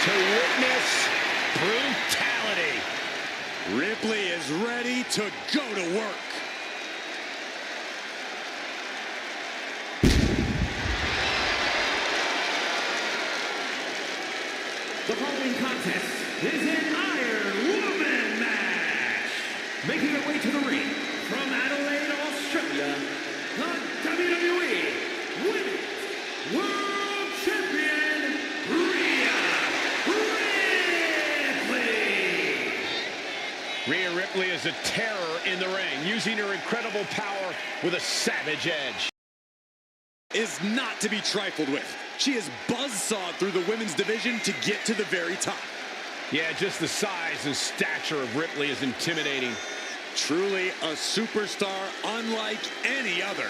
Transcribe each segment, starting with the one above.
to witness brutality. Ripley is ready to go to work. The following contest is an Iron Woman match. Making her way to the ring from Adelaide, Australia, the WWE Women's World Champion, Rhea Ripley. Rhea Ripley is a terror in the ring, using her incredible power with a savage edge. Is not to be trifled with. She is buzzsawed through the women's division to get to the very top. Yeah, just the size and stature of Ripley is intimidating. Truly a superstar unlike any other.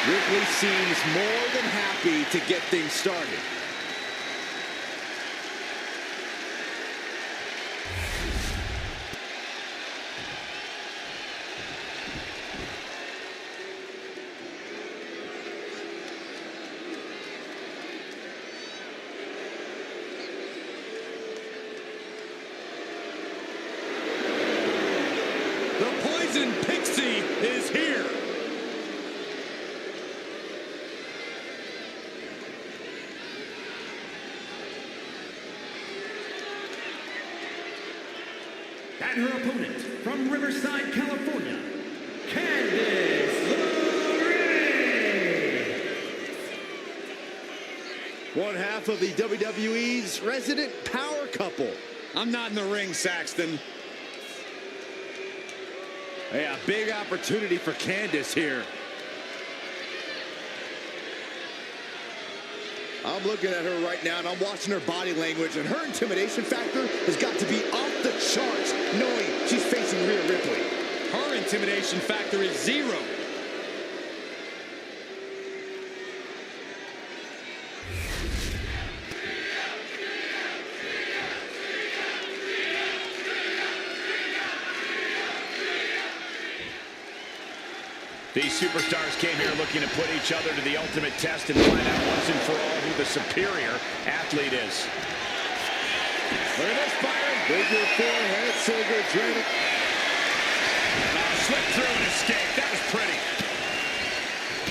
Ripley seems more than happy to get things started. The Poison Pixie is here. And her opponent from Riverside, California, Candice LeRae. One half of the WWE's resident power couple. I'm not in the ring, Saxton. Yeah, big opportunity for Candice here. I'm looking at her right now, and I'm watching her body language, and her intimidation factor has got to be off the charts, knowing she's facing Rhea Ripley. Her intimidation factor is 0. These superstars came here looking to put each other to the ultimate test and find out once and for all who the superior athlete is. Look at this, Byron. Figure 4 head scissor draining. Slip through and escape. That was pretty.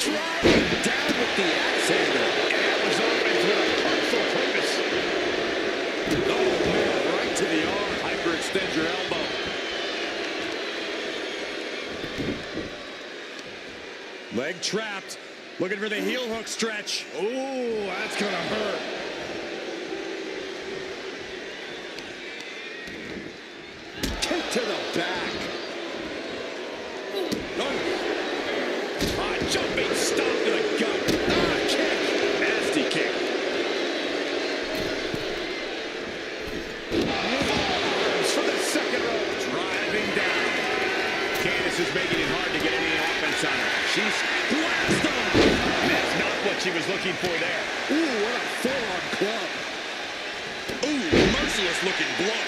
Driving down with the axe handle. And that was offense with a powerful purpose. Oh, man, right to the arm. Hyperextend your elbow. Leg trapped. Looking for the heel hook stretch. Oh, that's going to hurt. Kick to the back. Oh. Jumping stop to the gut. Kick. Nasty kick. Arms for the second rope. Driving down. Candice is making it hard to get any offense on her. She's blast on. That's not what she was looking for there. Ooh, what a full-on club. Ooh, merciless looking blow.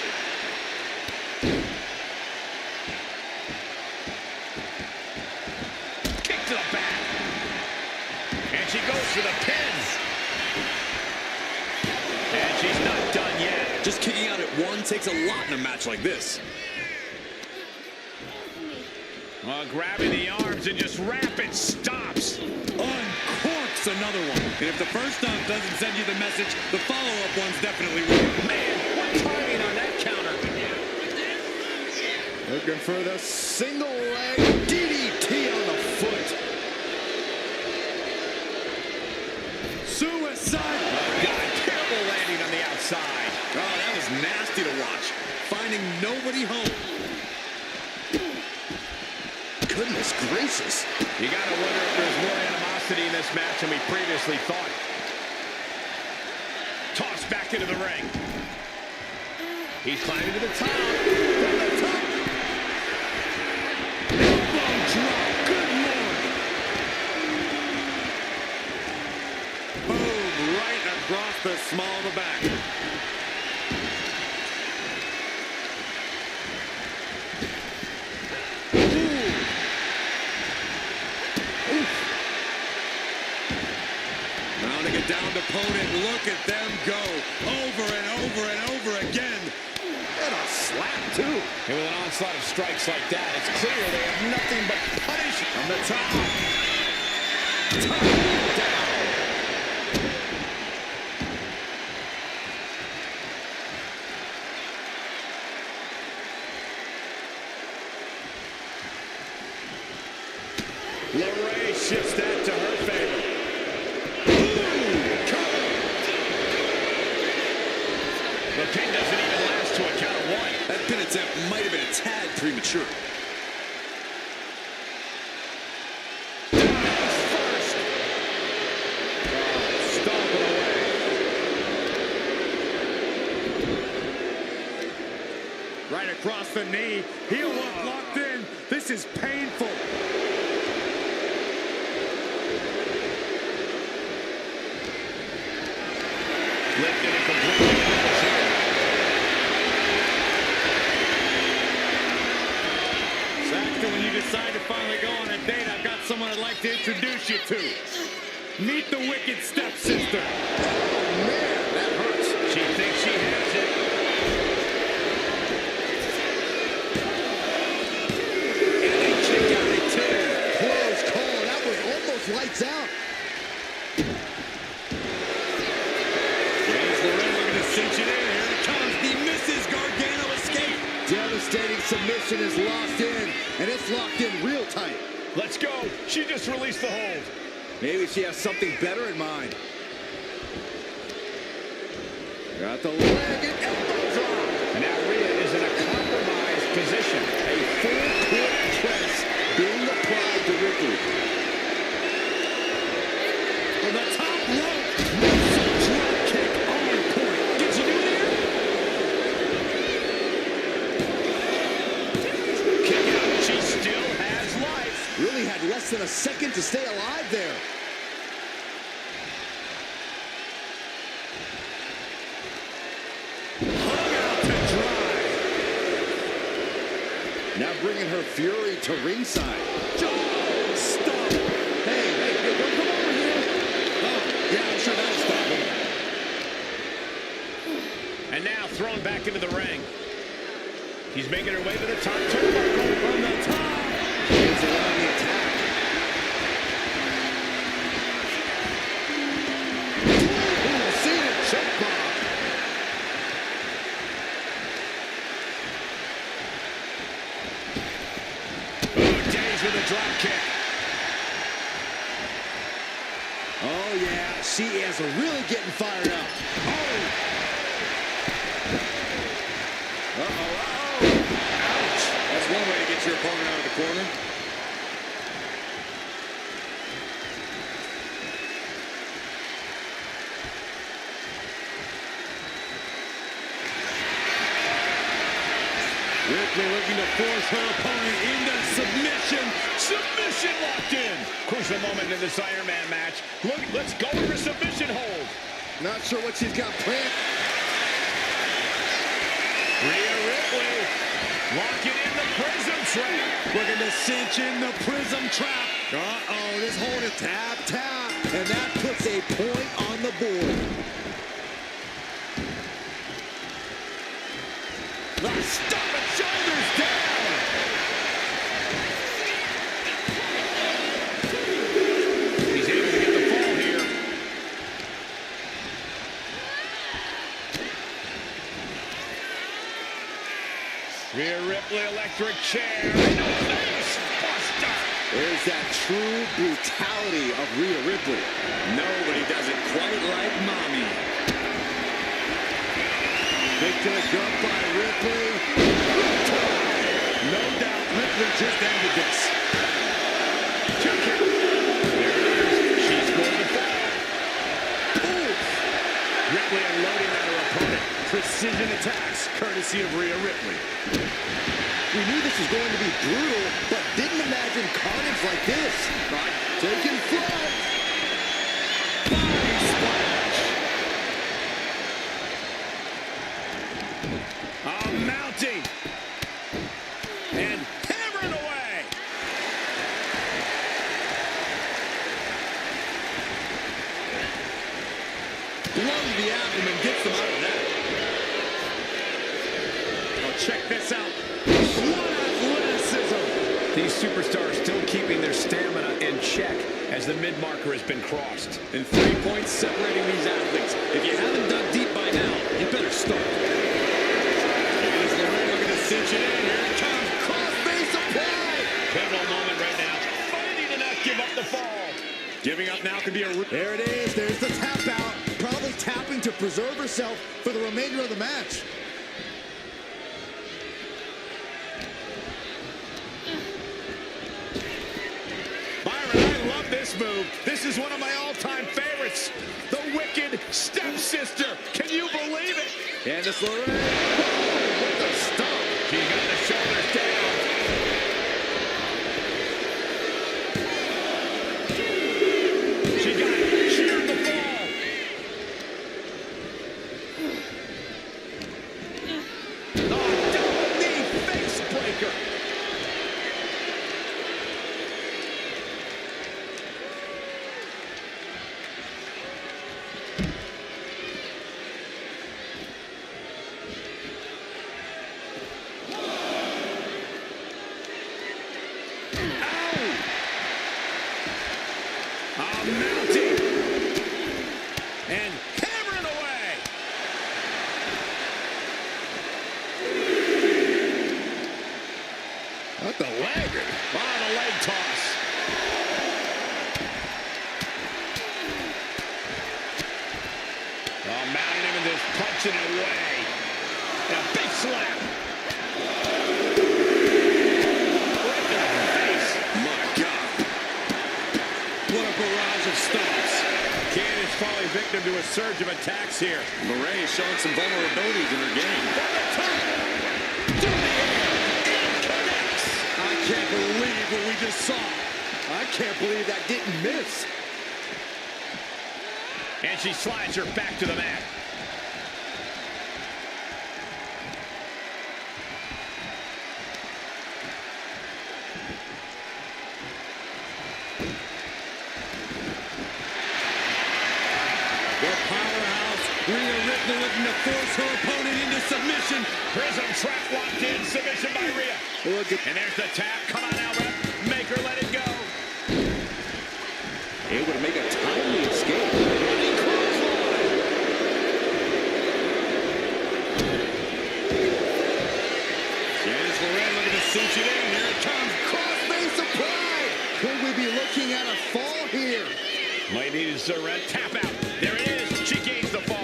Kick to the back. And she goes for the pins. And she's not done yet. Just kicking out at one takes a lot in a match like this. Grabbing the arms and just rapid stops. Uncorks another one. And if the first stomp doesn't send you the message, the follow-up ones definitely will. Man, what timing on that counter. Looking for the single leg DDT on the foot. Suicide. Got a terrible landing on the outside. Oh, that was nasty to watch. Finding nobody home. Goodness gracious. You got to wonder if there's more animosity in this match than we previously thought. Tossed back into the ring. He's climbing to the top. From the top. Elbow drop. Good Lord. Boom. Right across the small of the back. Mounting a downed opponent. Look at them go over and over and over again. And a slap, too. And with an onslaught of strikes like that, it's clear they have nothing but punish from the top. Top down. LeRae shifts that to her favor. The pin doesn't even last to a count of one. That pin attempt might have been a tad premature. Down first. Stomping away. Right across the knee. Heel lock locked in. This is painful. Lifted and completely. When you decide to finally go on a date, I've got someone I'd like to introduce you to. Meet the wicked stepsister. Oh, man, that hurts. She thinks she has it. And they kick out at 10. Close call. That was almost lights out. James Lorraine looking to cinch it in. Here it comes. The Mrs. Gargano escape. Devastating submission is locked in, and it's locked in real tight. Let's go. She just released the hold. Maybe she has something better in mind. Got the leg and elbow drop. And now Rhea is in a compromised position. A full court press being applied to Ripley. From the top rope. Drop kick on point. Did you do it here? Kick out. She still has life. Really had less than a second to stay alive there. Hung out to dry. Now bringing her fury to ringside. Oh, stop. Hey, don't come over here. Oh, yeah, I'm sure that'll stop him. And now thrown back into the ring. She's making her way to the top turnbuckle from the top. It's around the attack. Ooh, seen it. Choke bomb. Days with a drop kick. Oh, yeah, she is really getting fired up. Oh! Uh-oh. Ouch. That's one way to get your opponent out of the corner. Ripley looking to force her opponent into submission. Submission locked in. Crucial moment in this Iron Man match. Look, let's go for submission hold. Not sure what she's got planned. Rhea Ripley locking in the prism trap. Looking to cinch in the prism trap. Uh-oh, this hold is tap, tap. And that puts a point on the board. The stomping shoulders down. He's able to get the fall here. Rhea Ripley, electric chair. No face buster. There's that true brutality of Rhea Ripley. Nobody does it quite like Mommy. Big to the gut by Ripley. No doubt Ripley just ended this. attacks, courtesy of Rhea Ripley. We knew this was going to be brutal, but didn't imagine carnage like this. Taking flight. Body splash. Mounting. And hammering away. Blow to the abdomen, gets them out of that. Oh, check this out. What athleticism! These superstars still keeping their stamina in check as the mid-marker has been crossed. And 3 points separating these athletes. If you haven't dug deep by now, you better start. Here's Lorraine looking to cinch it in. Here it comes. Cross-face apply. Pivotal moment right now. Fighting to not give up the fall. Giving up now could be a... There it is. There's the tap out. Probably tapping to preserve herself for the remainder of the match. This move. This is one of my all-time favorites. The Wicked Stepsister. Can you believe it? And it's Lorraine. Oh, what the stomp. She got the shoulders down. She got it. Sheared the fall. Oh, double knee face breaker. Mounting and hammering away. What the leg? Oh, the leg toss. Oh, mounting him and just punching it away. And a big slap. Falling victim to a surge of attacks here. Lorraine is showing some vulnerabilities in her game. I can't believe what we just saw. I can't believe that didn't miss. And she slides her back to the mat. Rhea Ripley looking to force her opponent into submission. Prism trap locked in. Submission by Rhea. And there's the tap. Come on now, ref. Make her let it go. Able to make a timely escape. Running clothesline. Here's Lorraine looking to cinch it in. Here it comes. Crossface applied. Could we be looking at a fall here? Might need to surrender. Tap out. There it is. She gains the fall.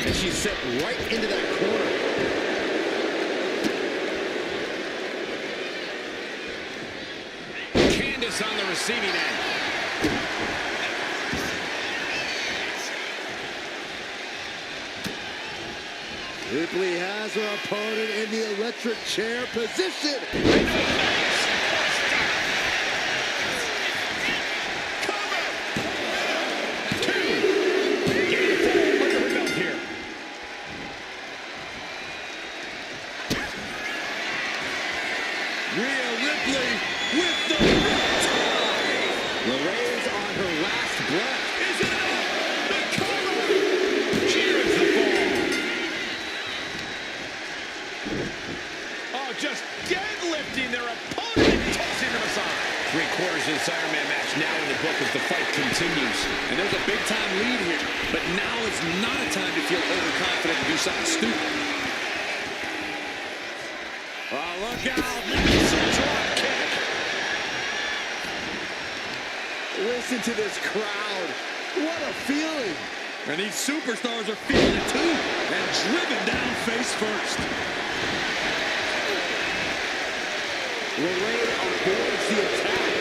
And she's set right into that corner. Candace on the receiving end. Ripley has her opponent in the electric chair position. Rhea Ripley with the tie. Lorraine's on her last breath. Is it up? The cover. Cheers the fall. Oh, just deadlifting their opponent and tossing them aside. 3/4 of this Iron Man match now in the book as the fight continues. And there's a big-time lead here. But now is not a time to feel overconfident and do something stupid. Oh, look out. Massive drop kick. Listen to this crowd. What a feeling. And these superstars are feeling it too. And driven down face first. Lorraine avoids the attack.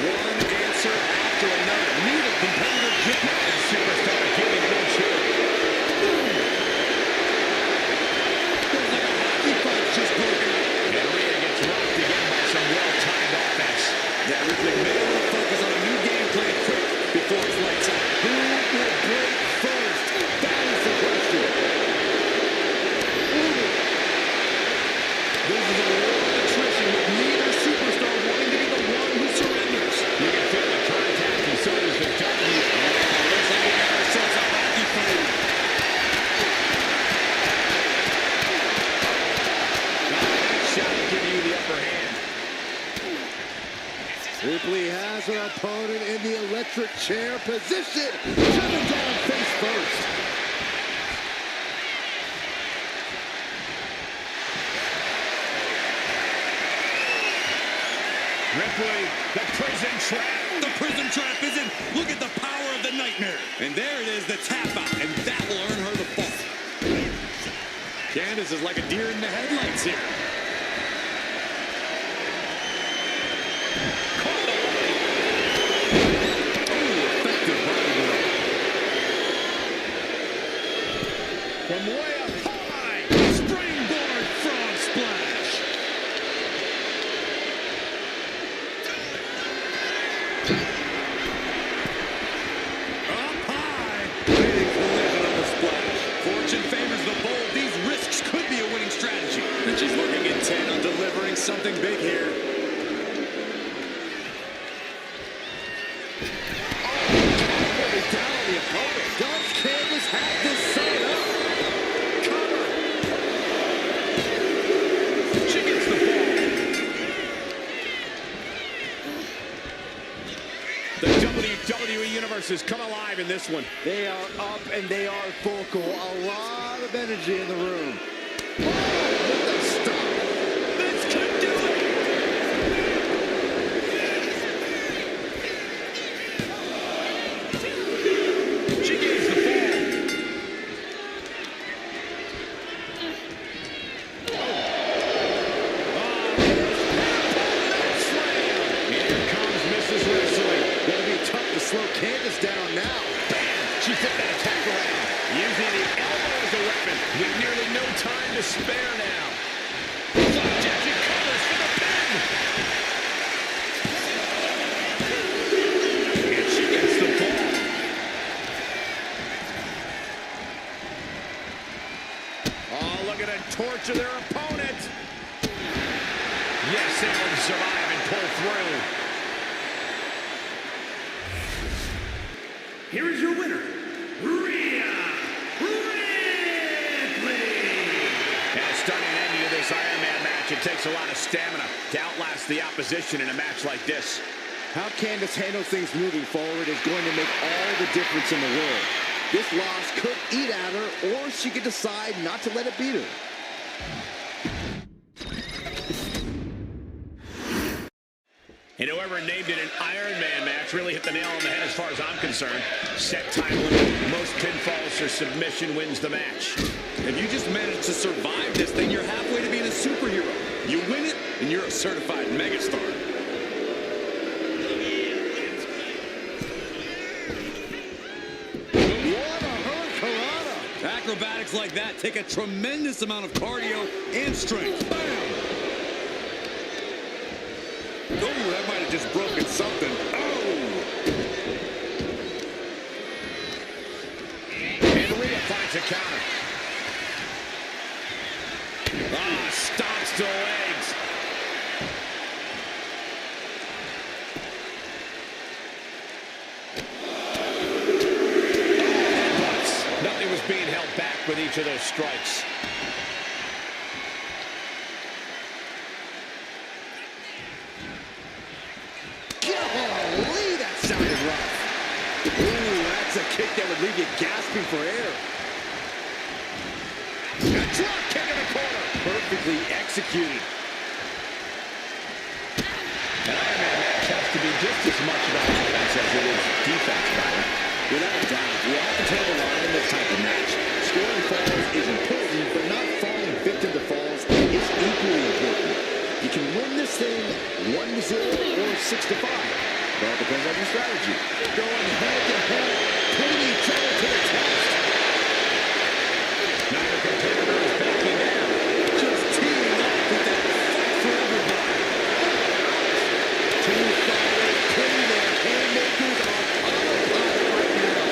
One answer after another. opponent in the electric chair position. Driven down face first. Ripley, the prison trap. The prison trap is in. Look at the power of the nightmare. And there it is, the tap out. And that will earn her the fall. Candice is like a deer in the headlights here. Caught the line. Oh, effective body blow. From way up high. Springboard frog splash. Up high. Big collision on the splash. Fortune favors the bold. These risks could be a winning strategy. And she's looking intent on delivering something big here. Down on the opponent. Does Candice have this set up? Cover. She gets the ball. The WWE Universe has come alive in this one. They are up and they are vocal. A lot of energy in the room. Oh, what the stop. This could do it. She gains the ball. Here comes Mrs. Wrestling. Gonna be tough to slow Candice down now. Bam! She flipped that attack around. Using the elbow as a weapon. With nearly no time to spare now. Flapjack, she covers for the pin. And she gets the ball. Oh, look at her torture their opponent. Yes, able to survive and pull through. Here is your winner, Rhea Ripley. And a stunning ending to this Iron Man match. It takes a lot of stamina to outlast the opposition in a match like this. How Candice handles things moving forward is going to make all the difference in the world. This loss could eat at her, or she could decide not to let it beat her. And whoever named it an Iron Man match really hit the nail on the head as far as I'm concerned. Set time limit, most pinfalls or submission wins the match. If you just manage to survive this thing, you're halfway to being a superhero. You win it, and you're a certified megastar. What a hurricanrana! Acrobatics like that take a tremendous amount of cardio and strength. Bam! Oh, that might have just broken something. Oh! And Rhea finds a counter. Ah, stomps to legs. Nothing was being held back with each of those strikes. Golly, that sounded rough. Ooh, that's a kick that would leave you gasping for air. A drop kick in the corner. Perfectly executed. An Iron Man match has to be just as much about offense as it is defense, Byron. Without a doubt, you have to toe the line in this type of match. Scoring falls is important, but not falling victim to falls is equally important. You can win this thing 1-0 or 6-5. It all depends on your strategy. Going head to head, putting each other to the test. Neither competitor is backing down. Just teaming up with that fight for everybody. Two fighters putting their haymakers on autopilot right now.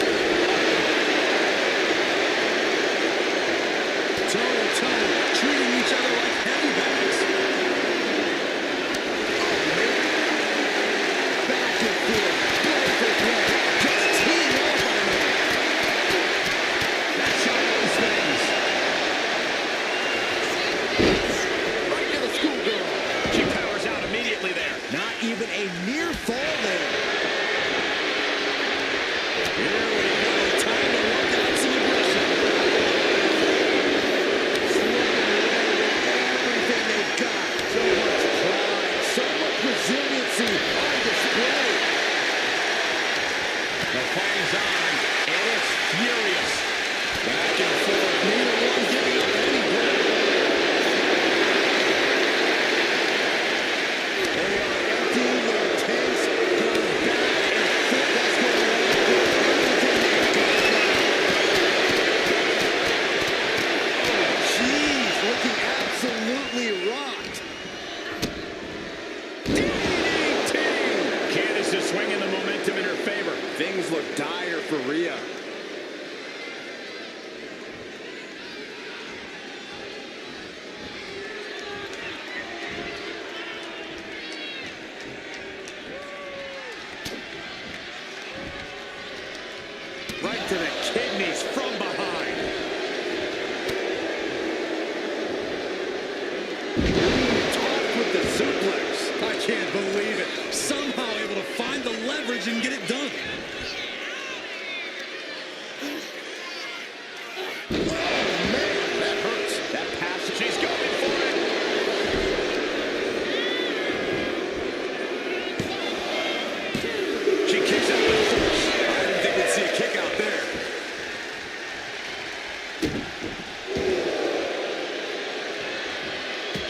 Toe to toe, treating each other like heavy bags. Back and forth, blow for blow, just teaming Right to the kidneys from behind. Talk with the suplex. I can't believe it. Somehow able to find the leverage and get it done.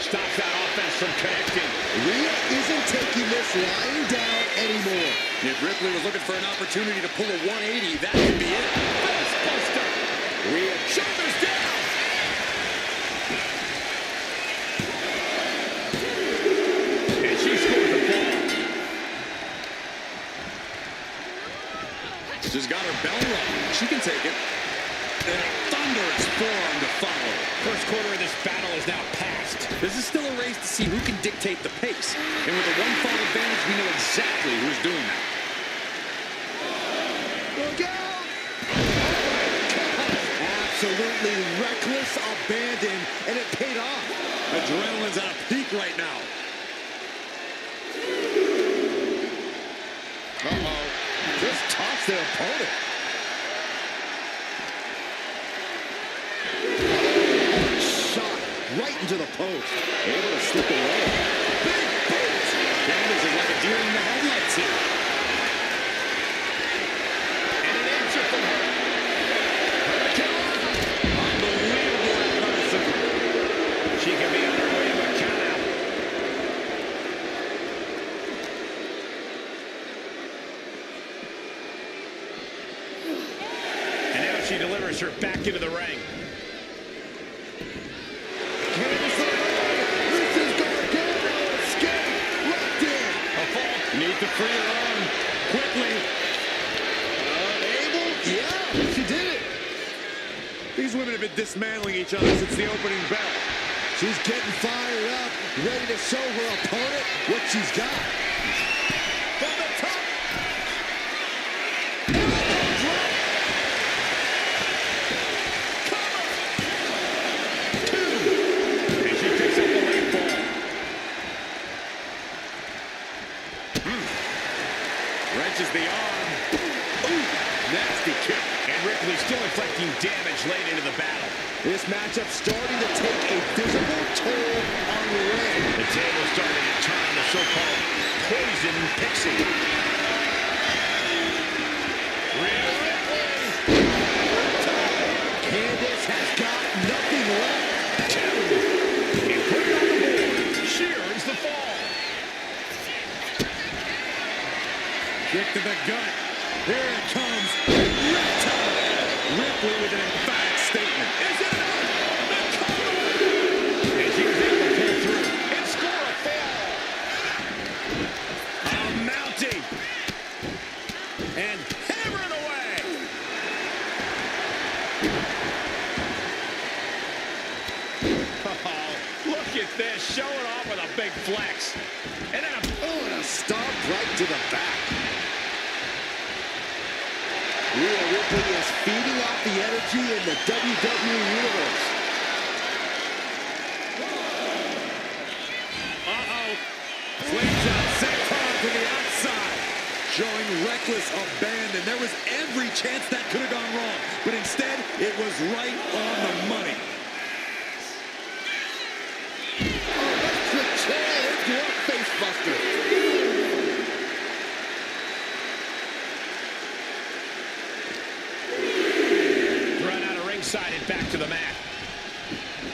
Stops that offense from connecting. Rhea isn't taking this lying down anymore. If Ripley was looking for an opportunity to pull a 180, that could be it. Face buster. Rhea shoulders down. And she scores the ball. She's got her bell rung. She can take it. And a thunderous forearm to follow. First quarter of this battle is now past. This is still a race to see who can dictate the pace. And with a one-fall advantage, we know exactly who's doing that. Look out! Absolutely reckless abandon, and it paid off. Adrenaline's at a peak right now. Uh-oh. Just tossed their opponent. Shot right into the post. Able to slip away. Big boot. Candace is like a deer in the headlights here. And an answer from her. Unbelievable athleticism. She can be on her way to a countout. And now she delivers her back into the ring. Needs to free her arm quickly. Unable? Yeah, she did it. These women have been dismantling each other since the opening bell. She's getting fired up, ready to show her opponent what she's got. From the top. And she picks up the late ball. Wrenches the arm. Ooh, nasty kick. And Ripley still inflicting damage late into the battle. This matchup starting to take a visible toll on the ring. The table's starting to turn on the so-called Poison Pixie. Rhea Ripley. Candace has got nothing left. And put it on the board. She earns the fall. Kick to the gut. Here it comes. Ripley with an emphatic statement. Is it enough? And she was able to pull through and score a fall. Mounting. And hammering away. Oh, look at this. Showing off with a big flex. And then And a stomp right to the back. Rhea Ripley is feeding off the energy in the WWE Universe. Uh-oh. Slingshot senton to the outside. Showing reckless abandon. There was every chance that could have gone wrong. But instead, it was right on the money. Electric chair into a face buster. run out of ringside and back to the mat.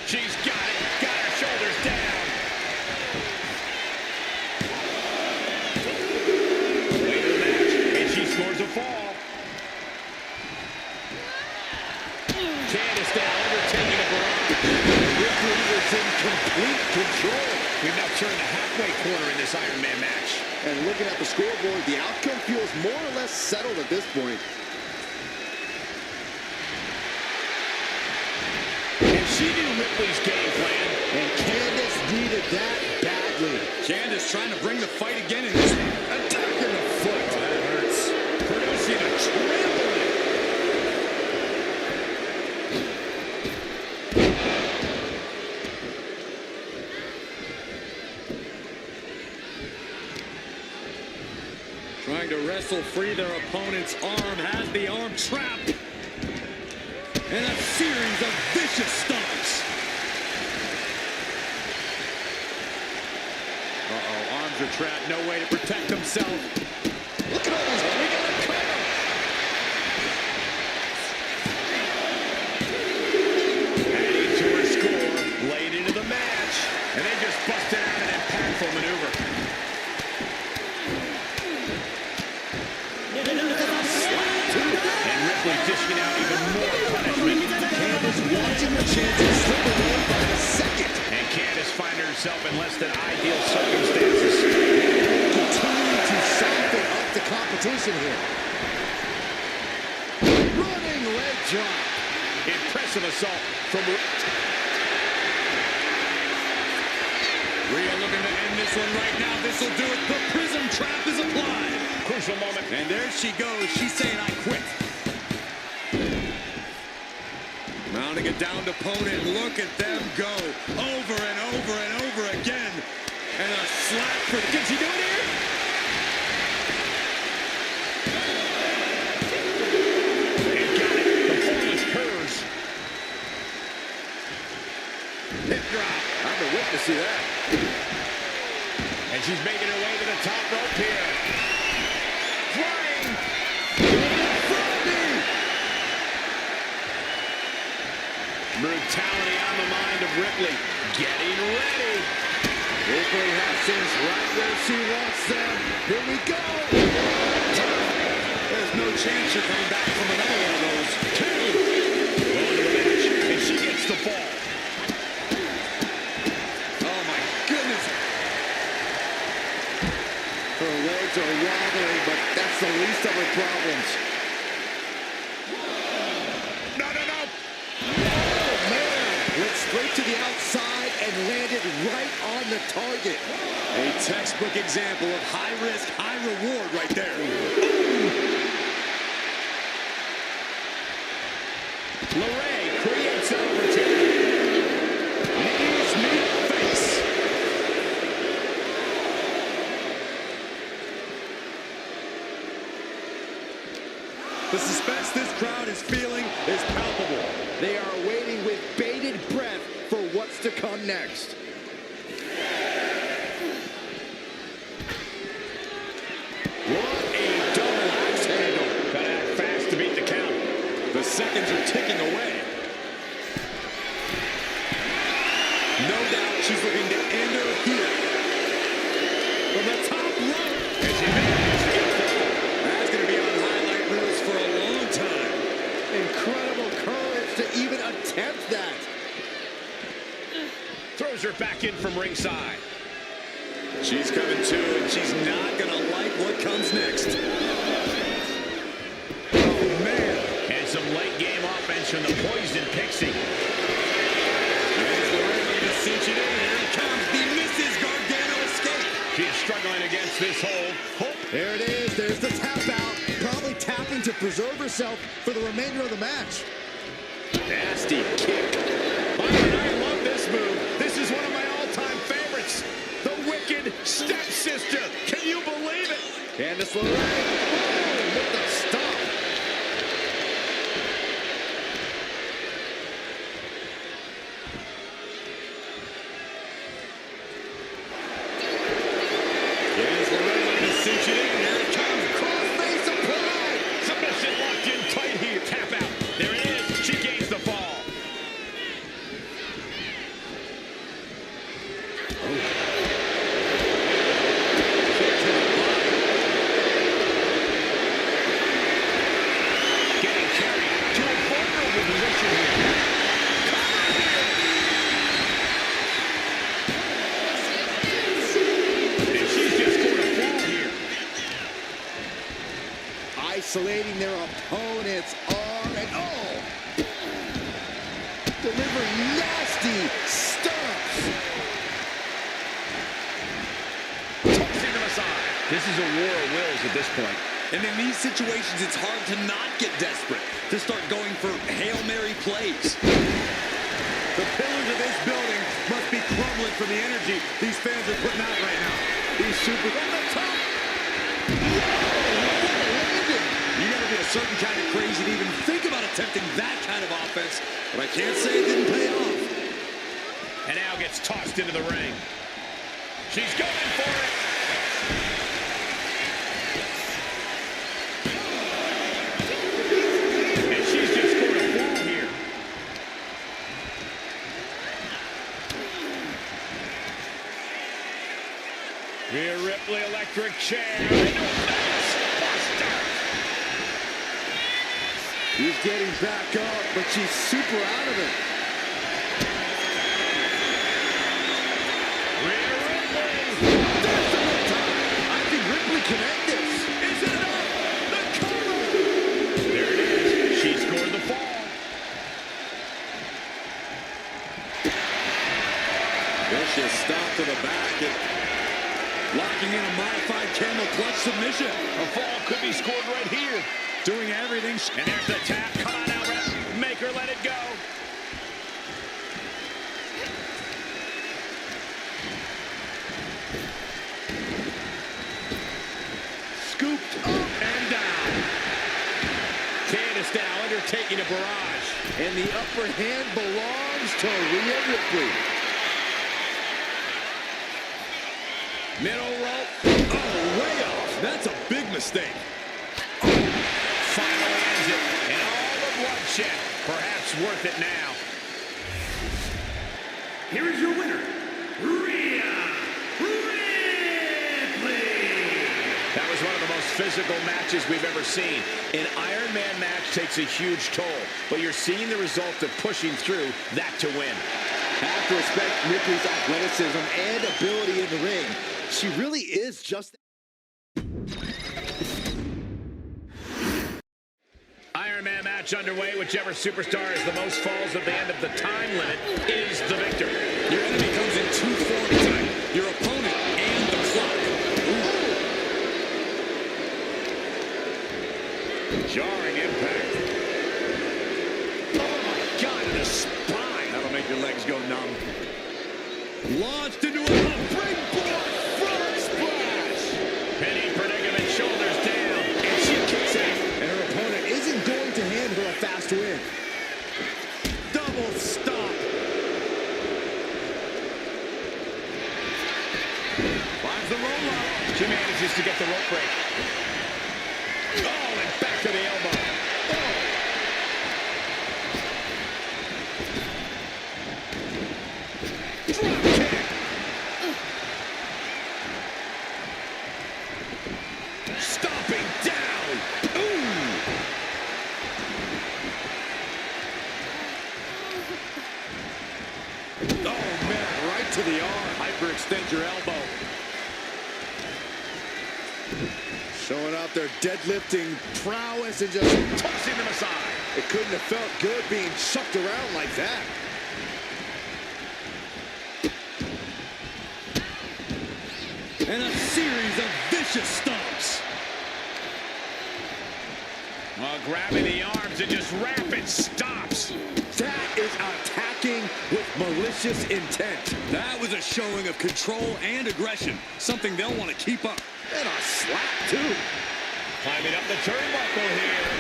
She's got it. Got her shoulders down. Later in the match, and she scores a fall. Candace now overtaking the barrage. Ripley is in complete control. We've now turned the halfway corner in this Iron Man match. And looking at the scoreboard, the outcome feels more or less settled at this point. And she knew Ripley's game plan. And Candace needed that badly. Candace trying to bring the fight again and just attacking the foot. Oh, that hurts. Producing a trampoline. wrestle free their opponent's arm, has the arm trapped. And a series of vicious stomps. Uh-oh, arms are trapped, no way to protect himself. Look at all these. We got a cover. Adding to her score, late into the match. And they just busted out an impactful maneuver. And Ripley dishing out even more punishment. Candice watching the chances slip away by the second. And Candice finding herself in less than ideal circumstances. Continue to soften up the competition here. Running leg drop. Impressive assault from Rhea looking to end this one right now. This will do it. The prism trap is applied. Crucial moment. And there she goes. She's saying, I quit. Mounting a downed opponent. Look at them go. Over and over and over again. And a slap for... Can she do it here? And got it. The point is hers. Hip drop. I've been witnessing that. And she's making her way to the top rope here. Flying. Brutality on the mind of Ripley. Getting ready. Ripley has things right where she wants them. Here we go. There's no chance you're coming back from another one of those. Two. Going to the match, and she gets the fall. Oh my goodness. Her legs are wobbling, but that's the least of her problems. No, no, no. Oh, man. Went straight to the outside and landed right on the target. A textbook example of high risk, high reward right there. LeRae creates an opportunity. Knees meet face. The suspense this crowd is feeling is palpable. They are waiting with bated breath for what's to come next. What a double axe handle. Gotta act fast to beat the count. The seconds are ticking away. No doubt she's looking to end her here. From the top rope. And she manages to get full. That's going to be on highlight reels for a long time. Incredible courage to even attempt that. Throws her back in from ringside. She's coming to, and she's not going to like what comes next. Oh, man. And some late game offense from the Poison Pixie. There's LeRae to cinch it in. Here it comes. The Mrs. Gargano escape. She's struggling against this hold. There it is. There's the tap out. Probably tapping to preserve herself for the remainder of the match. Nasty kick. I love this move. This is one of my all-time favorites. The Wicked Stepsister. Can you believe it? Candice LeRae. Oh, with the stop. Candice LeRae looking to cinch it in. Here it comes. Crossface applied. Submission locked in tight here. Tap out. There it is. She gains the fall. Getting carried to a vulnerable position here. And she's just going to fall here. Isolating their opponent's arm and oh! Delivering nasty stumps. Tossing them aside. This is a war of wills at this point. And in these situations, it's hard to not get desperate, to start going for Hail Mary plays. The pillars of this building must be crumbling from the energy these fans are putting out right now. These super... From the top! Whoa! certain kind of crazy to even think about attempting that kind of offense, but I can't say it didn't pay off. And now gets tossed into the ring. She's going for it. And she's just scored a fall here. Rhea Ripley, electric chair. He's getting back up, but she's super out of it. Rhea Ripley. That's the right time. I think Ripley can end this. Is it enough? The cover. There it is. She scored the fall. Vicious stop to the back and locking in a modified camel clutch submission. A fall could be scored right here. Doing everything. And there's the tap. Come on now, ref. Make her let it go. Scooped up and down. Candice now undertaking a barrage. And the upper hand belongs to Rhea Ripley. Middle rope. Oh, way off. That's a big mistake. Finally ends it. And all the bloodshed. Perhaps worth it now. Here is your winner, Rhea Ripley. That was one of the most physical matches we've ever seen. An Iron Man match takes a huge toll, but you're seeing the result of pushing through that to win. Have to respect Ripley's athleticism and ability in the ring. She really is just... Iron Man match underway. Whichever superstar has the most falls at the end of the time limit is the victor. Your enemy comes in two forms tonight. Your opponent and the clock. Ooh. Jarring impact. Oh my God, in the spine. That'll make your legs go numb. Launched into a springboard front splash. Penny predicament, shoulders down, and she kicks out. And her opponent isn't going to hand her a fast win. Double stop. Finds the roll up. She manages to get the rope break. Oh, and back to the elbow. Oh. Drop kick. Stomping down. Ooh. Oh, man, right to the arm. Hyperextend your elbow. Showing off their deadlifting prowess and just Tossing them aside. it couldn't have felt good being chucked around like that. And a series of vicious stomps. Well, grabbing the arms and just rapid stops. That is attacking with malicious intent. That was a showing of control and aggression, something they'll want to keep up. And a slap, too. Climbing up the turnbuckle here.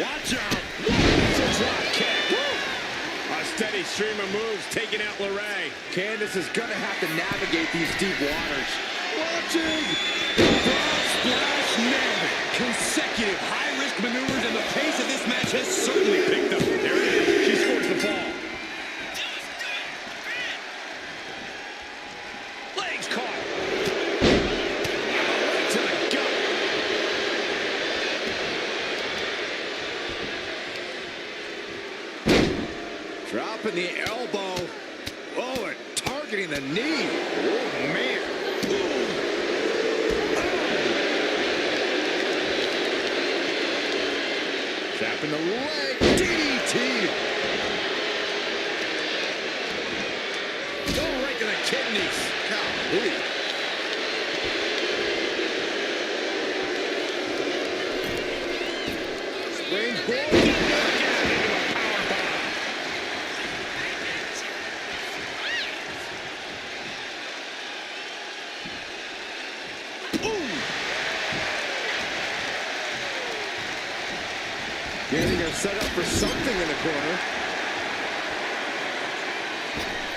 Watch out. It's a drop kick. Woo! A steady stream of moves taking out LeRae. Candice is going to have to navigate these deep waters. Watching. Frog splash nailed. Consecutive high-risk maneuvers, and the pace of this match has certainly picked up. There it is. She scores the fall. Legs caught. Right to the gut. Dropping the elbow. Oh, and targeting the knee. Oh, man. Trapping the leg. DDT. Go right to the kidneys. Golly. Springboard. Getting her set up for something in the corner.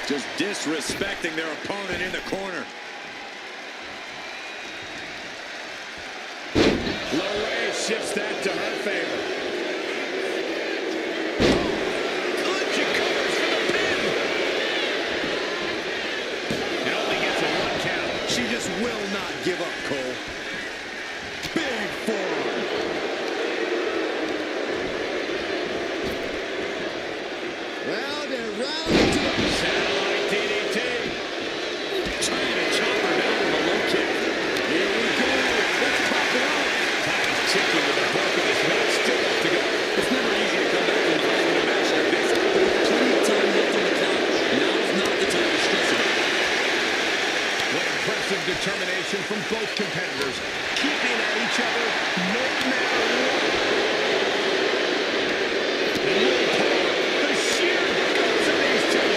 Just disrespecting their opponent in the corner. Lorraine shifts that to her favor. Good, she covers for the pin. It only gets a 1 count. She just will not give up, Cole. Big forearm. Round and round to the Satellite DDT. Trying to chop her down with a low kick. Here we go. Let's pop it out. Time is ticking with the bulk of this match still up to go. It's never easy to come back from behind in a match like this. There's plenty of time left on the clock. Now's not the time to stress it. What impressive determination from both competitors, keeping at each other no matter what. The willpower, the sheer guts of these two.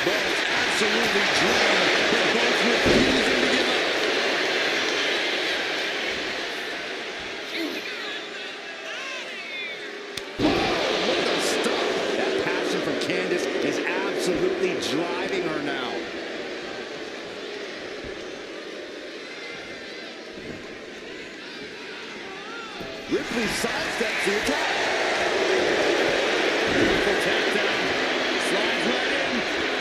Both absolutely drained. They're both refusing to give up. What a stop. That passion from Candice is absolutely driving her now. Ripley sidesteps the attack. Beautiful takedown. Slides right in.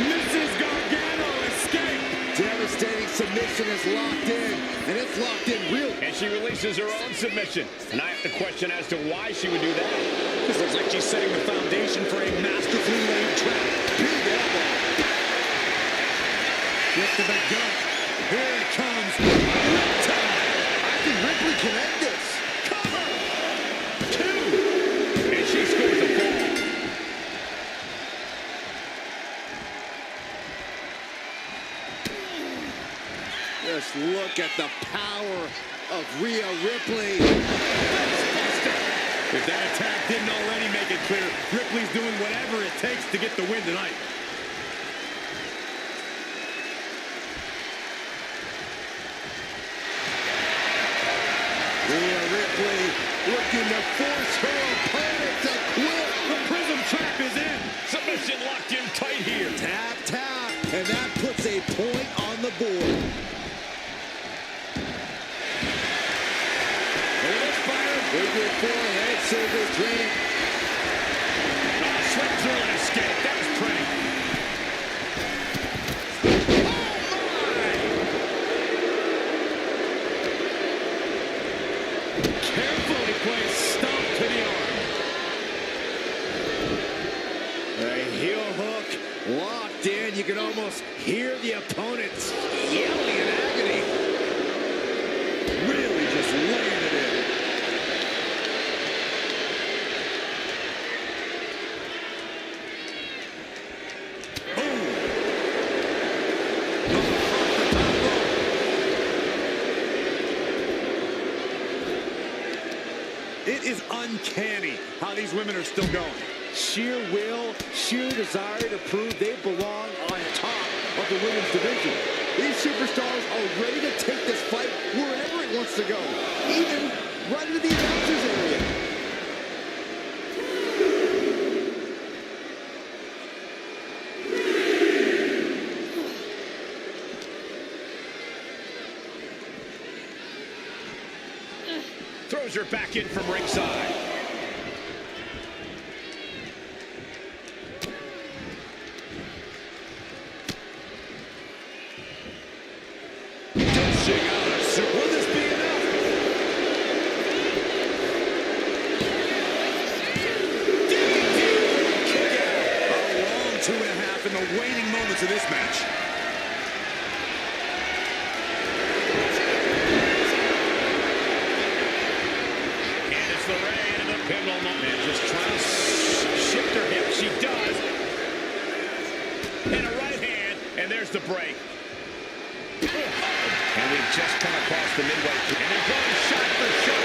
Mrs. Gargano escaped. Devastating submission is locked in, and it's locked in real. And she releases her own submission. And I have to question as to why she would do that. This looks like she's setting the foundation for a masterfully laid trap. Big elbow. Kick to the gut. Here it comes. Riptide. I think Ripley can end this. Cover. 2. And she scores a fall. Just look at the power of Rhea Ripley. If that attack didn't already make it clear, Ripley's doing whatever it takes to get the win tonight. Rhea Ripley looking to force her opponent to quit. The prism trap is in. Submission locked in tight here. Tap, tap, and that puts a point on the board. Figure 4, head scissors, draining. Slip through and escape. That was pretty. Oh, my! Carefully placed stomp to the arm. A heel hook locked in. You can almost hear the opponents yelling in agony. Really just laying it in. It is uncanny how these women are still going. Sheer will, sheer desire to prove they belong on top of the women's division. These superstars are ready to take this fight wherever it wants to go, even right into the announcers area. Throws her back in from ringside. Dishing out a super. Will this be enough? Kick out. A long 2.5 in the waning moments of this match. And just trying to shift her hip. She does. And a right hand. And there's the break. And we've just come across the midway. And they're going shot for shot.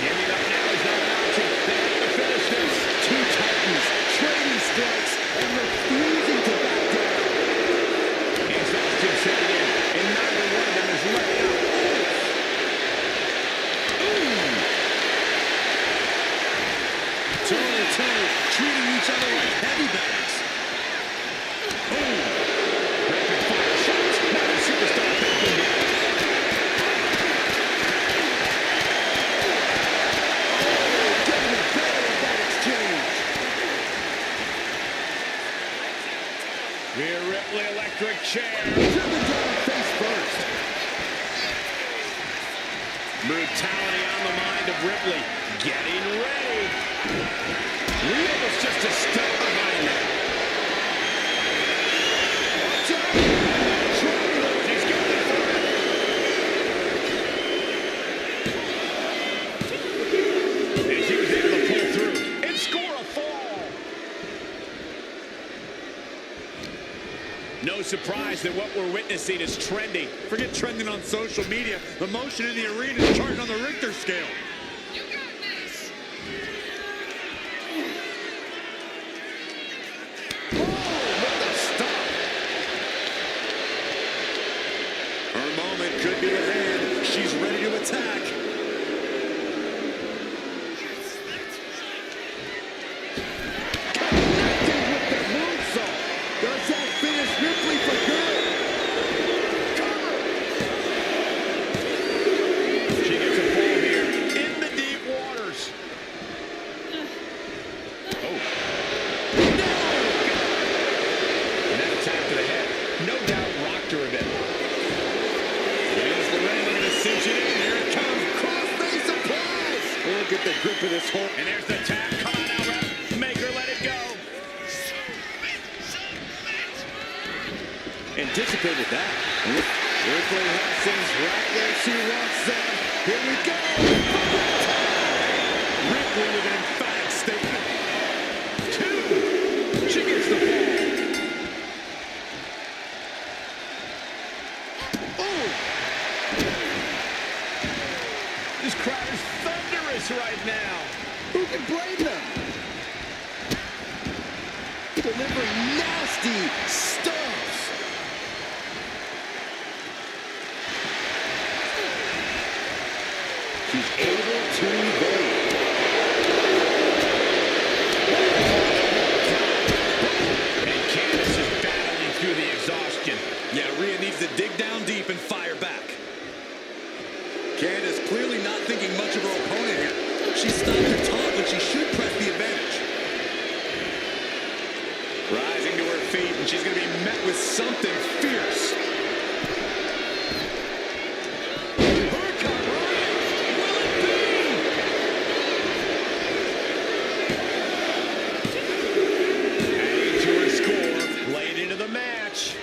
Giving up now is not an option. They have to finish this. Two titans trading strikes and refusing to back down. Exhaustion setting in. And neither one of them is Rhea Ripley, electric chair. Driven down face first. Brutality on the mind of Ripley. Getting ready. Rhea was just a step behind that. Watch out. She's going for it. And she was able to pull through and score a fall. No surprise that what we're witnessing is trending. Forget trending on social media. The motion in the arena is charted on the Richter scale. You got this. What a stop. Her moment could be at hand. She's ready to attack. Connected with the moonsault. Does that finish Ripley for good? She gets a fall here in the deep waters. Oh. And that attack to the head, no doubt rocked her a bit. Here's Lorraine looking to cinch it in. Here it comes. Crossface applies. Look at the grip of this hold. And there's the tap. Come on now, ref. Make her let it go. Anticipated that. Ripley has things right where she wants them. Here we go. Ripley with an emphatic statement. 2. She gets the ball. Oh, This crowd is thunderous right now. who can blame them? Delivering nasty stuff. She's able to evade. And Candice is battling through the exhaustion. Yeah, Rhea needs to dig down deep and fire back. Candice clearly not thinking much of her opponent here. She stopped to talk, but she should press the advantage. Rising to her feet, and she's going to be met with something fierce. Her cover. Will it be? Adding to her score, played into the match.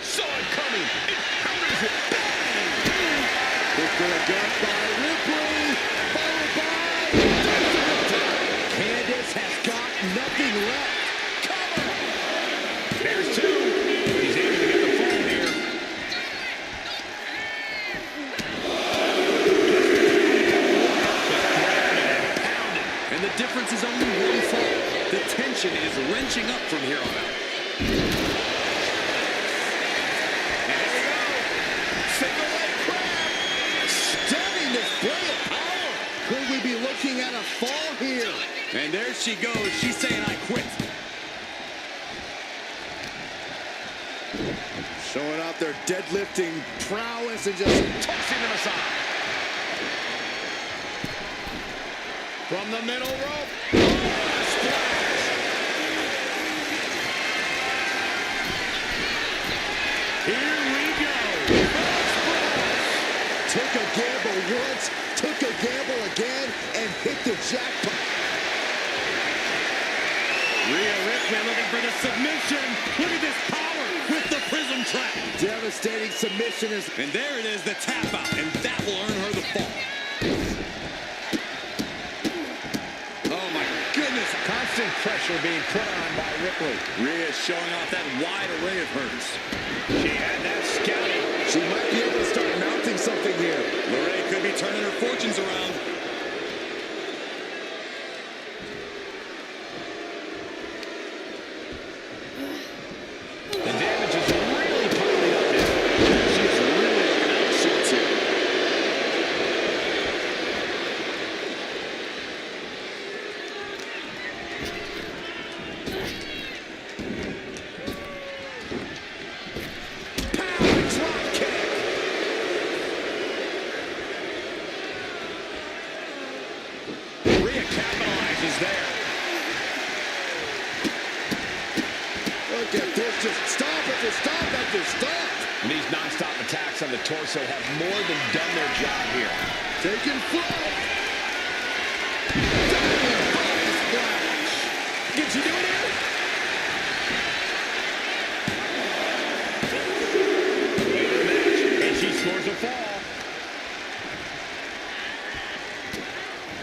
Saw it coming. It counters it. Bang! It's gonna go by Ripley, followed by Candice has got nothing left. There's 2. He's able to get the fall here. And the difference is only one fall. The tension is wrenching up from here on out. And there we go. Single leg crab. Stunning display of power. Could we be looking at a fall here? And there she goes. She's saying, I quit. Showing out their deadlifting prowess and just Tossing them aside. From the middle rope. Oh, a splash. Here we go. took a gamble once, took a gamble again, and hit the jackpot. Rhea Ripley looking for the submission. Look at this power with the prism trap. Devastating submission is... And there it is, the tap out, and that will earn her the fall. Oh my goodness, constant pressure being put on by Ripley. Rhea showing off that wide array of hers. She had that scouting. She might be able to start mounting something here. Lorraine could be turning her fortunes around. The damage is really piling up now. She's really looking out of sorts here. Pow! Drop kick. Rhea capitalizes there. Look Look at this, just stop after stop after stop. And these non-stop attacks on the torso have more than done their job here. Taking flight. Diving body splash. Can she do it here? Later in the match, and she scores a fall.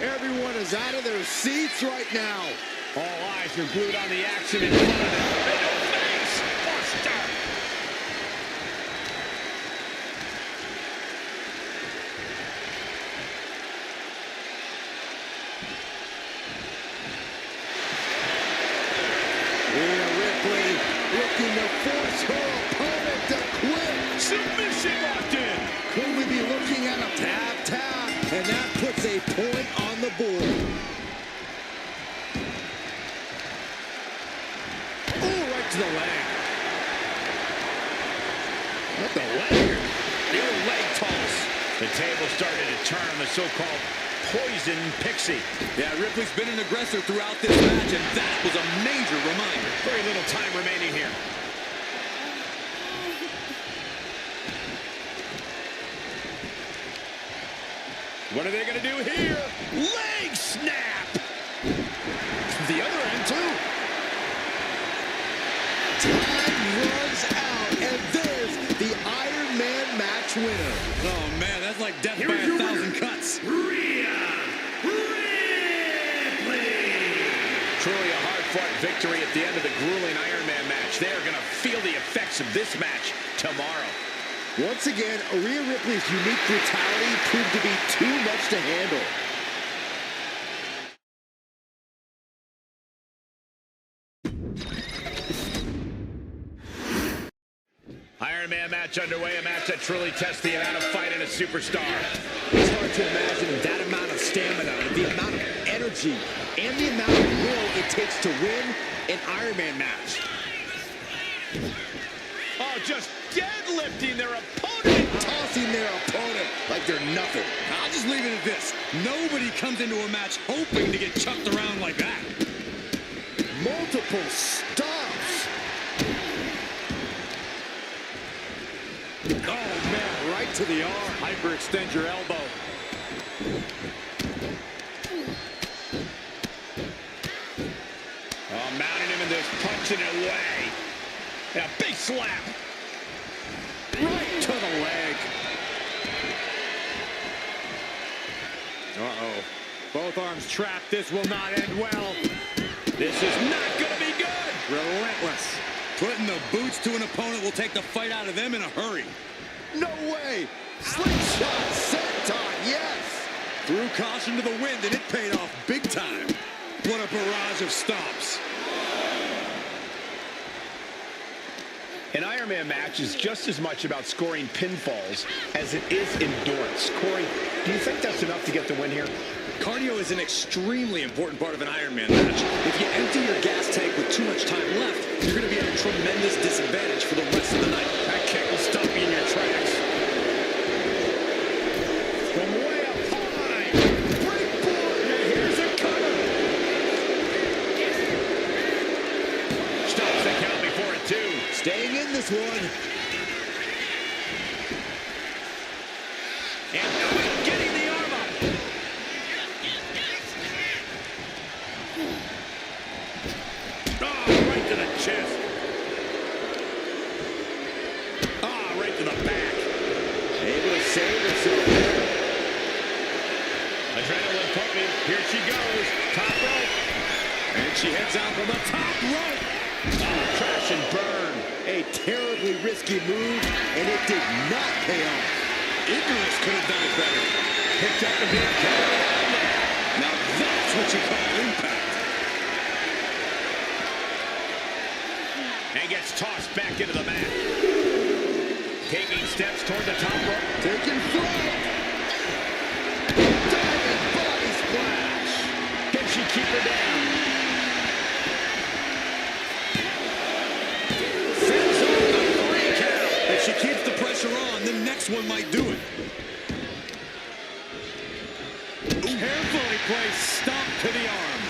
Everyone is out of their seats right now. All eyes are glued on the action in front of them. Face buster. Rhea Ripley looking to force her opponent to quit. Submission locked in. Could we be looking at a tap, and that puts a point on the board. Oh, right to the leg. What the leg? The old leg toss. The table started to turn, the so-called poison pixie. Yeah, Ripley's been an aggressor throughout this match, and that was a major reminder. Very little time remaining here. What are they going to do here? Leg snap! The other end, too. Time runs out, and there's the Iron Man match winner. Oh, man, that's like death Here by is a your thousand winner, cuts. Rhea Ripley. Truly a hard-fought victory at the end of the grueling Iron Man match. They are going to feel the effects of this match tomorrow. Once again, Rhea Ripley's unique brutality proved to be too much to handle. Iron Man match underway, a match that truly tests the amount of fight in a superstar. It's hard to imagine that amount of stamina, the amount of energy, and the amount of will it takes to win an Iron Man match. Oh, just deadlifting their opponent. Tossing their opponent like they're nothing. I'll just leave it at this. Nobody comes into a match hoping to get chucked around like that. Multiple stops. Oh, man, right to the arm. Hyperextend your elbow. Oh, mounting him in this, punching it away. And a big slap. Right to the leg. Uh-oh. Both arms trapped. This will not end well. This is not going to be good. Relentless. Putting the boots to an opponent will take the fight out of them in a hurry. No way. Slingshot senton, yes. Threw caution to the wind, and it paid off big time. What a barrage of stops. An Iron Man match is just as much about scoring pinfalls as it is endurance. Corey, do you think that's enough to get the win here? Cardio is an extremely important part of an Iron Man match. If you empty your gas tank with too much time left, you're going to be at a tremendous disadvantage for the rest of the night. That kick will stop you in your tracks. From way up high. Breakboard. And here's a cutter. Stops the count before it, too. Staying in this one. And quick getting the arm up. Oh, right to the chest. Ah, right to the back. Able to save herself there. Adrenaline pumping. Here she goes. Top rope. And she heads out from the top rope. Oh, crash and burn. A terribly risky move, and it did not pay off. Icarus could have done it better. Picked up and being carried around there. Now that's what you call impact. And gets tossed back into the mat. Taking steps toward the top rope. Taking flight. Diving body splash. Can she keep her down? Sends off the 3 count. If she keeps the pressure on, the next one might do it. Carefully placed stomp to the arm.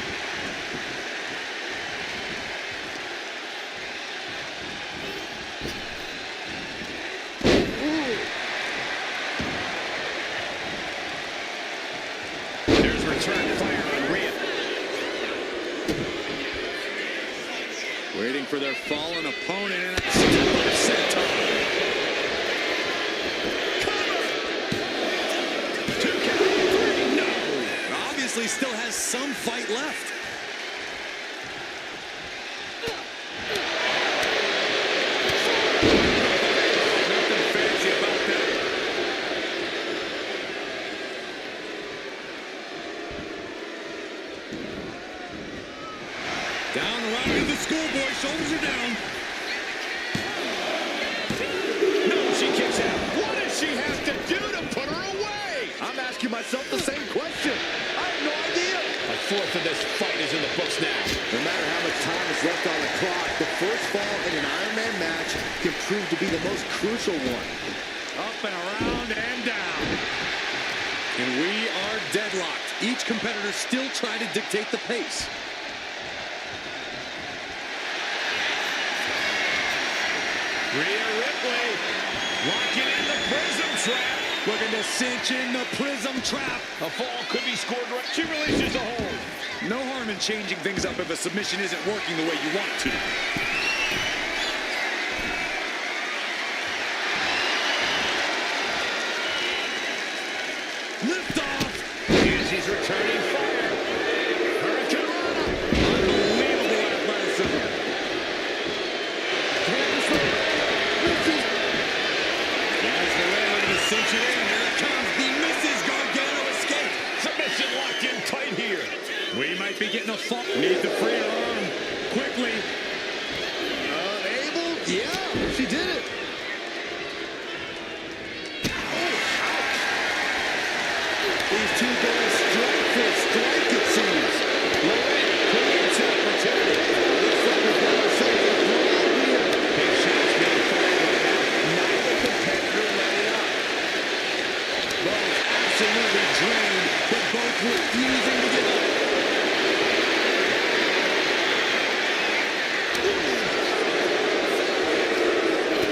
Waiting for their fallen opponent and a step-up senton. Cover! 2 count, 3, no! Obviously still has some fight left. Nothing fancy about that. Down the route of the schoolboy, shoulders are down. No, she kicks out. What does she have to do to put her away? I'm asking myself the same question. I have no idea. A fourth of this fight is in the books now. No matter how much time is left on the clock, the first fall in an Iron Man match can prove to be the most crucial one. Up and around and down. And we are deadlocked. Each competitor still trying to dictate the pace. Rhea Ripley locking in the prism trap. Looking to cinch in the prism trap. A fall could be scored right. She releases the hold. No harm in changing things up if a submission isn't working the way you want it to. Lift off. She's returning fire. Hurricane Rana. Unbelievable athleticism. Guys, the way looking to cinch it in. Here it comes. The Mrs. Gargano escape. Submission locked in tight here. We might be getting a fall. Need the free arm. Quickly. Unable? Yeah, she did it. These two going strike for strike, it seems. Lorraine creates opportunity. Looks like we've got ourselves a brawl here. Big shots being fired right now. Neither competitor let it up. Both absolutely drained, but both refusing to give up.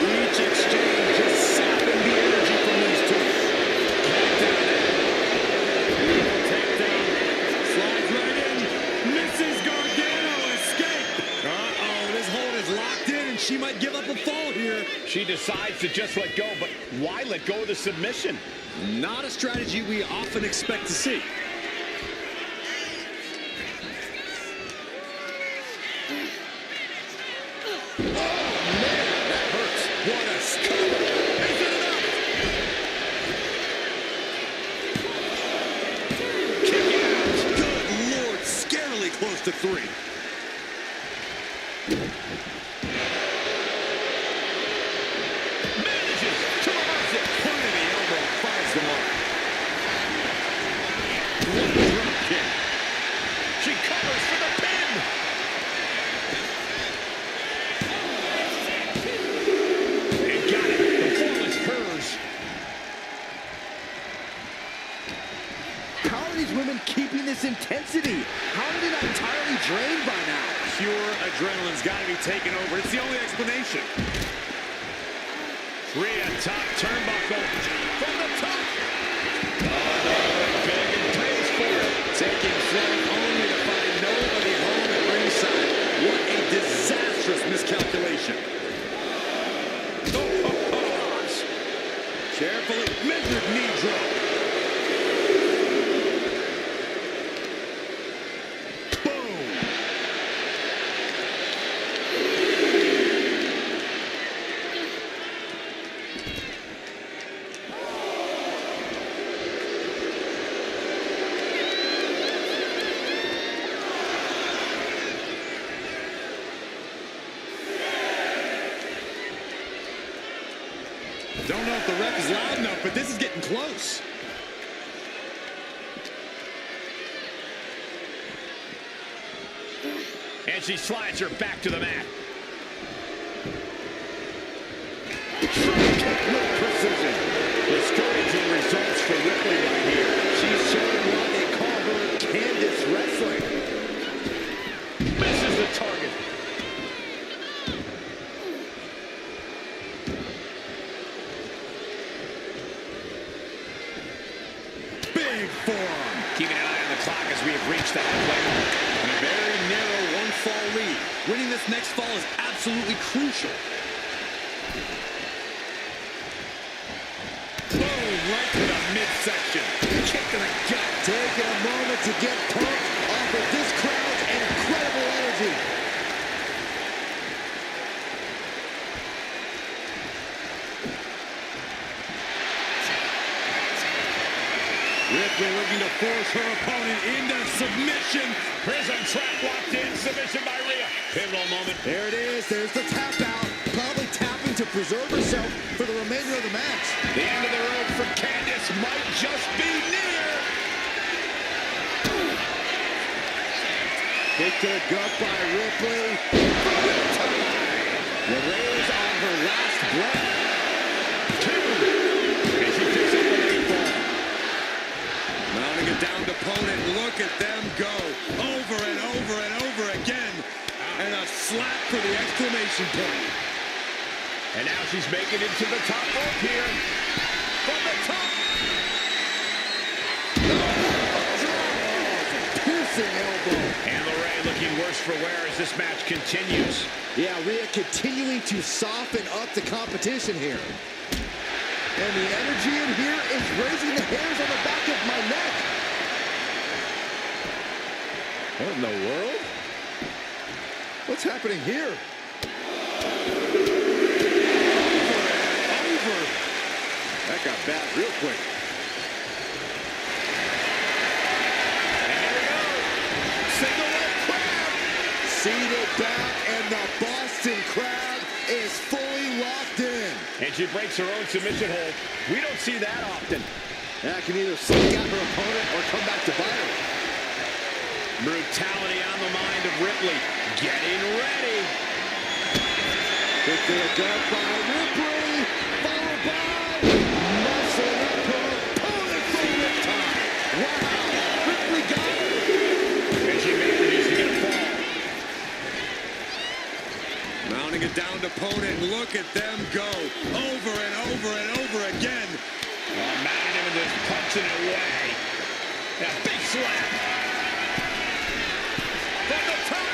Each exchange just sapping the energy from these two. Takedown. Slides right in. Mrs. Gargano escape. Uh-oh, this hold is locked in, and she might give up a fall here. She decides to just let go, but why let go of the submission? Not a strategy we often expect to see. Oh, man, that hurts. What a cover. Is it enough? Kick out. Good Lord, scarily close to 3. Manages to reverse it. Point of the elbow finds the mark. What a drop kick. She covers for the pin. And got it. The fall is hers. How are these women keeping this intensity? How are they not entirely drained by now? Pure adrenaline's got to be taken over. It's the only explanation. Rhea top turnbuckle from the top. Big and pays for it. Taking flight only to find nobody home at ringside. What a disastrous miscalculation. Oh, gosh. Carefully measured knee drop. Boom. Don't know if the ref is loud enough, but this is getting close. And she slides her back to the mat. With precision. Discouraging results for Ripley right here. She's showing what they call her Candice wrestling. Misses the target. Big forearm. Keeping an eye on the clock as we have reached the halfway mark. And a very narrow 1 fall lead. Winning this next fall is absolutely crucial. Boom, right to the midsection. Kick to the gut. Taking a moment to get pumped off of this crowd's incredible energy. Ripley looking to force her opponent into submission. Prison trap locked in. Submission by Rhea. Pivotal moment. There it is. There's the tap out. Probably tapping to preserve herself for the remainder of the match. The end of the road for Candice might just be near. Kick to the gut by Ripley. Rhea's on her last breath. And she picks up the lead ball. Mounting a downed opponent. Look at them go. Over and over and over again. And a slap for the exclamation point. And now she's making it to the top rope here. From the top. Piercing elbow. And Lorraine looking worse for wear as this match continues. Yeah, Rhea continuing to soften up the competition here. And the energy in here is raising the hairs on the back of my neck. What in the world? What's happening here? Over. That got bad real quick. And here we go. Single leg crab. Seated back, and the Boston Crab is fully locked in. And she breaks her own submission hold. We don't see that often. That can either suck out her opponent or come back to bite her. Brutality on the mind of Ripley. Getting ready. Kick to the gut by Ripley, followed by muscling up her opponent for riptide. Wow, Ripley got it. And she manages to get a fall. Mounting a downed opponent. Look at them go. Over and over and over again. Mounting him and just punching it away. A big slap. From the top.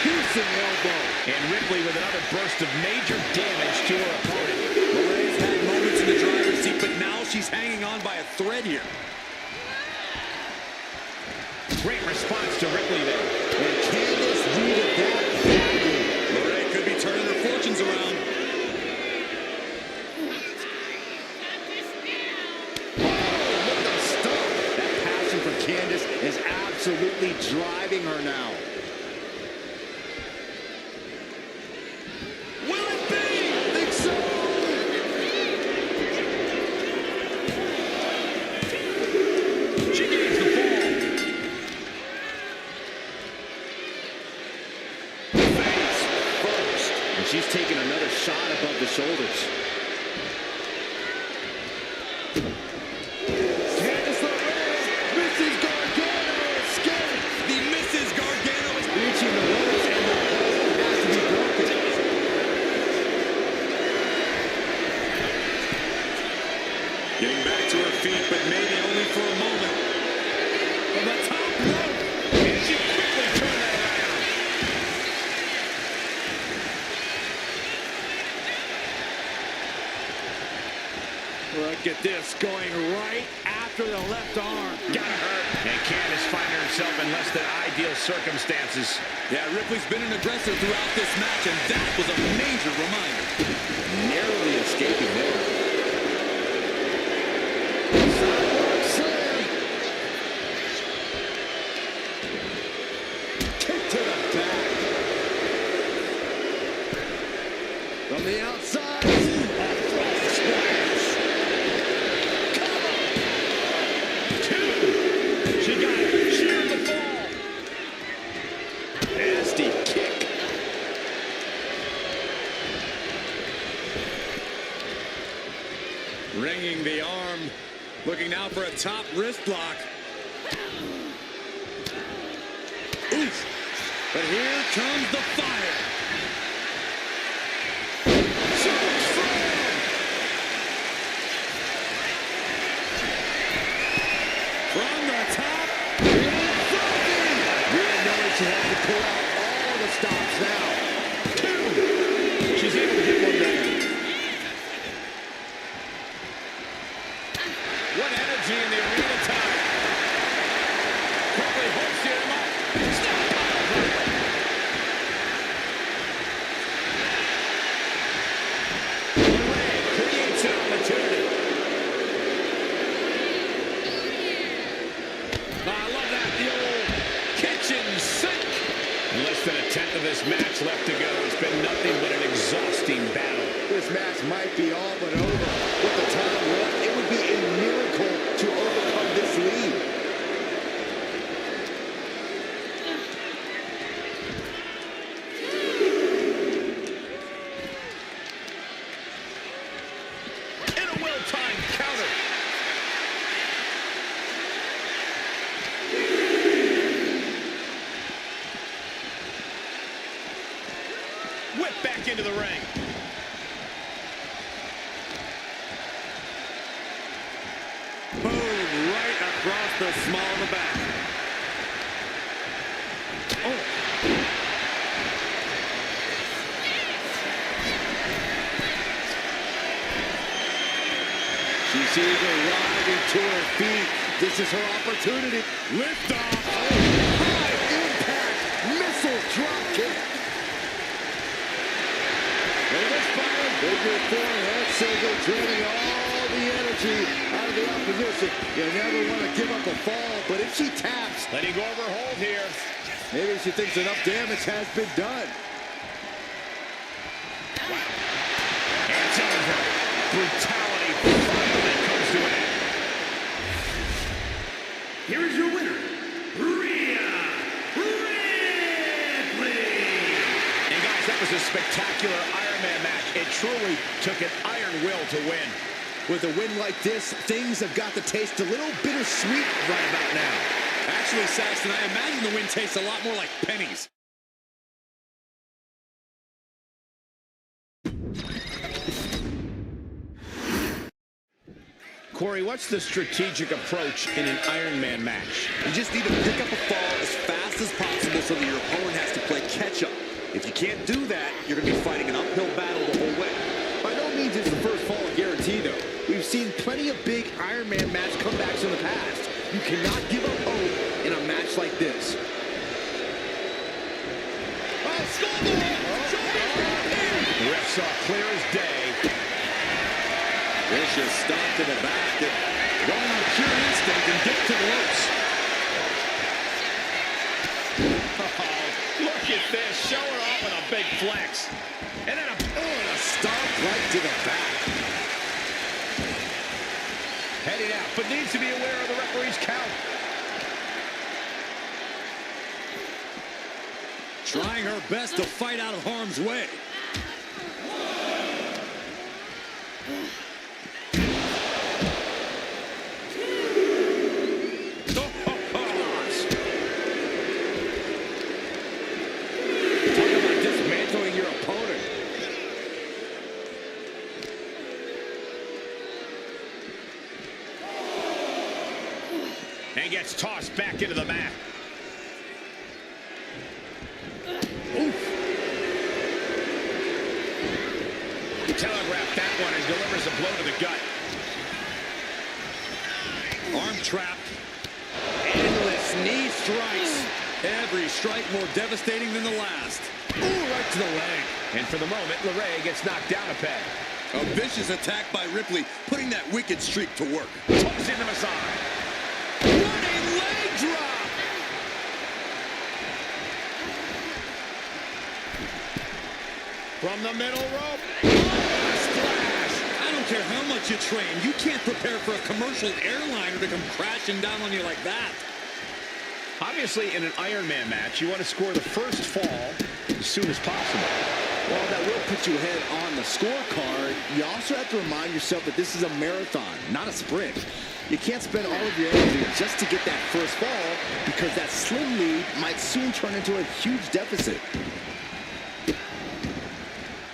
Piercing elbow. And Ripley with another burst of major damage to her opponent. Lorraine's had moments in the driver's seat, but now she's hanging on by a thread here. Great response to Ripley there. And Candice needed that badly. Lorraine could be turning her fortunes around. Look at the stomp. That passion for Candice is absolutely driving her now. Will it be? I think so. She gains the fall. Face first. And she's taking another shot above the shoulders. Candice LeRae, Mrs. Gargano escaped. The Mrs. Gargano is Reaching the ropes, and the hold has to be broken. getting back to her feet, but maybe only for a moment. From the top rope, and she quickly turned that around. Look at this, going right after the left arm. Got hurt. And Candice finding herself in less than ideal circumstances. Yeah, Ripley's been an aggressor throughout this match, and that was a major reminder. Narrowly escaping there. Sidewalk slam. Kick to the back. From the outside. Splash. She got it. Sheared the fall. Nasty kick. Ringing the arm. Looking now for a top wrist lock. Oof. But here comes the fire. From the top. She has to pull out all the stops now. 2. She's able to get one there. What energy in the arena time. Quickly holstered him up. Snap pile driver. Ray creates an opportunity. I love that, the old kitchen sink. Less than a tenth of this match left to go. It's been nothing but an exhausting battle. This match might be all but over. With the time left, it would be a miracle to overcome this lead. In a well-timed counter. Whip back into the ring. Boom, right across the small of the back. Oh. She's eager, rising to her feet. This is her opportunity. Lift off. High impact missile drop kick. And this final figure 4 head scissor draining all the energy out of the opposition. You never want to give up a fall, but if she taps, Letting go of her hold here. maybe she thinks enough damage has been done. It's over. Brutality finally comes to an end. Here is your winner, Rhea Ripley. And guys, that was a spectacular Iron Man match. It truly took an iron will to win. With a win like this, things have got to taste a little bittersweet right about now. Actually, Saxton, I imagine the win tastes a lot more like pennies. Corey, what's the strategic approach in an Iron Man match? You just need to pick up a fall as fast as possible so that your opponent has to play catch-up. If you can't do that, you're going to be fighting an uphill battle the whole way. By no means is the first fall a guarantee, though. We've seen plenty of big Iron Man match comebacks in the past. You cannot give up hope in a match like this. The ref saw clear as day. Vicious stop to the back. Going on pure instinct and get to the ropes. Oh, look at this, showing off with a big flex. And then a stomp right to the back. heading out, but needs to be aware of the referee's count. Trying her best to fight out of harm's way. And gets tossed back into the mat. Telegraphed that one and delivers a blow to the gut. Arm trap. Endless knee strikes. Every strike more devastating than the last. Ooh, right to the leg. And for the moment, LeRae gets knocked down a peg. A vicious attack by Ripley, putting that wicked streak to work. Tossed into the side. Running leg drop. From the middle rope. Splash. I don't care how much you train. You can't prepare for a commercial airliner to come crashing down on you like that. Obviously, in an Iron Man match, you want to score the first fall as soon as possible. While that will put you ahead on the scorecard, you also have to remind yourself that this is a marathon, not a sprint. You can't spend all of your energy just to get that first fall, because that slim lead might soon turn into a huge deficit.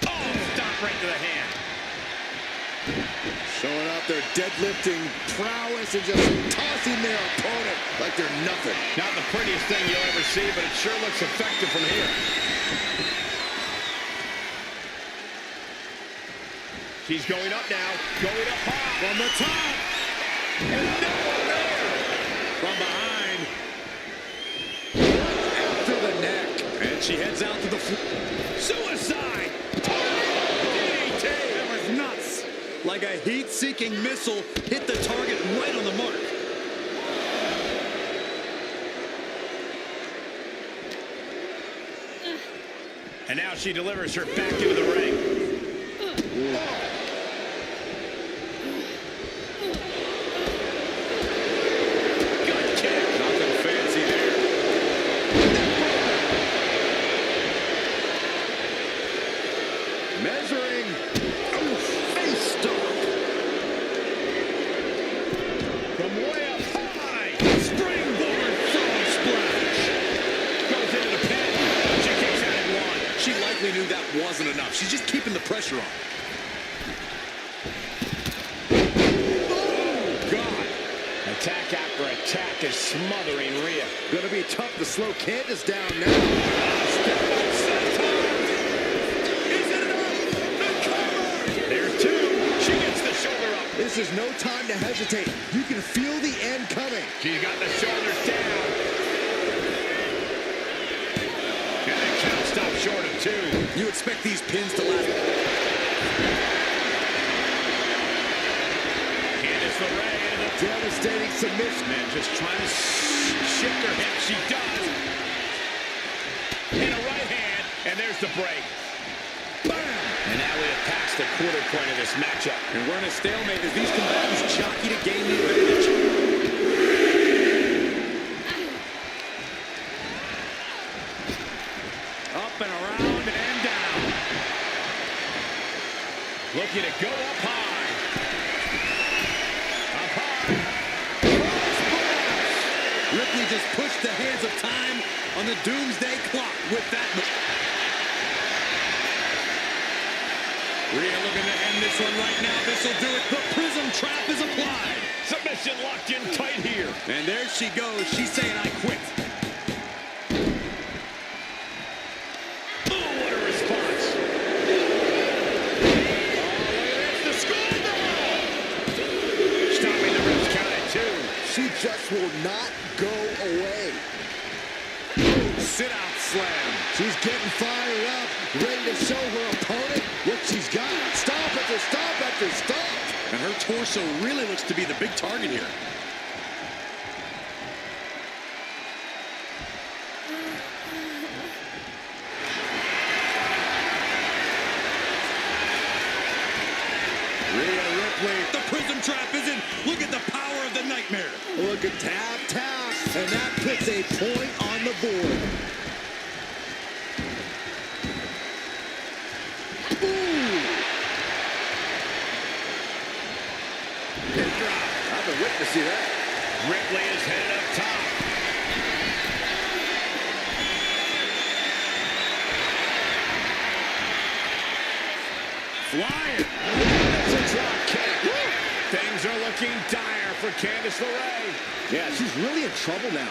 Oh, stop right to the hand. Showing off their deadlifting prowess and just tossing their opponent like they're nothing. Not the prettiest thing you'll ever see, but it sure looks effective from here. She's going up now, going up high. From the top. And no one there. From behind. After the neck. And she heads out to the floor. Suicide! DDT! That was nuts. Like a heat-seeking missile hit the target right on the mark. And now she delivers her back into the ring. Good kick. Nothing fancy there. Measuring. Oh, face stomp. From way up high. Springboard frog splash. Goes into the pin. She kicks out at one. She likely knew that wasn't enough. She's just keeping the pressure on. Oh, God. Attack after attack is smothering Rhea. Gonna be tough to slow Candace down now. Step up, set time. Is it enough? The cover. There's two. She gets the shoulder up. This is no time to hesitate. You can feel the end coming. She's got the shoulders down. And the count stops short of two. You expect these pins to last. Candice LeRae into the Devastating submission. man, just trying to shift her hip. She does. In a right hand, and there's the break. Bam! And now we have passed the quarter point of this matchup. And we're in a stalemate as these combatants jockey to gain the advantage. Up and around and down. Looking to go up high. Up high. Ripley just pushed the hands of time on the doomsday clock with that move. Rhea looking to end this one right now. This will do it. The prism trap is applied. Submission locked in tight here. And there she goes. She's saying, I quit. Oh, what a response. The school ball. Stopping the Rip's count at two. She just will not go away. Sit out slam. She's getting fired up, ready to show her opponent what she's got. Stomp after stomp after stomp. And her torso really looks to be the big target here. Rhea Ripley. The prism trap is in. Look at the power of the nightmare. Look at tap, tap. And that puts a point on the board. Ooh. Pin drop. I've been witnessing that. Ripley is headed up top. Flying. That's a drop kick. Things are looking dire for Candice LeRae. Yeah, she's really in trouble now.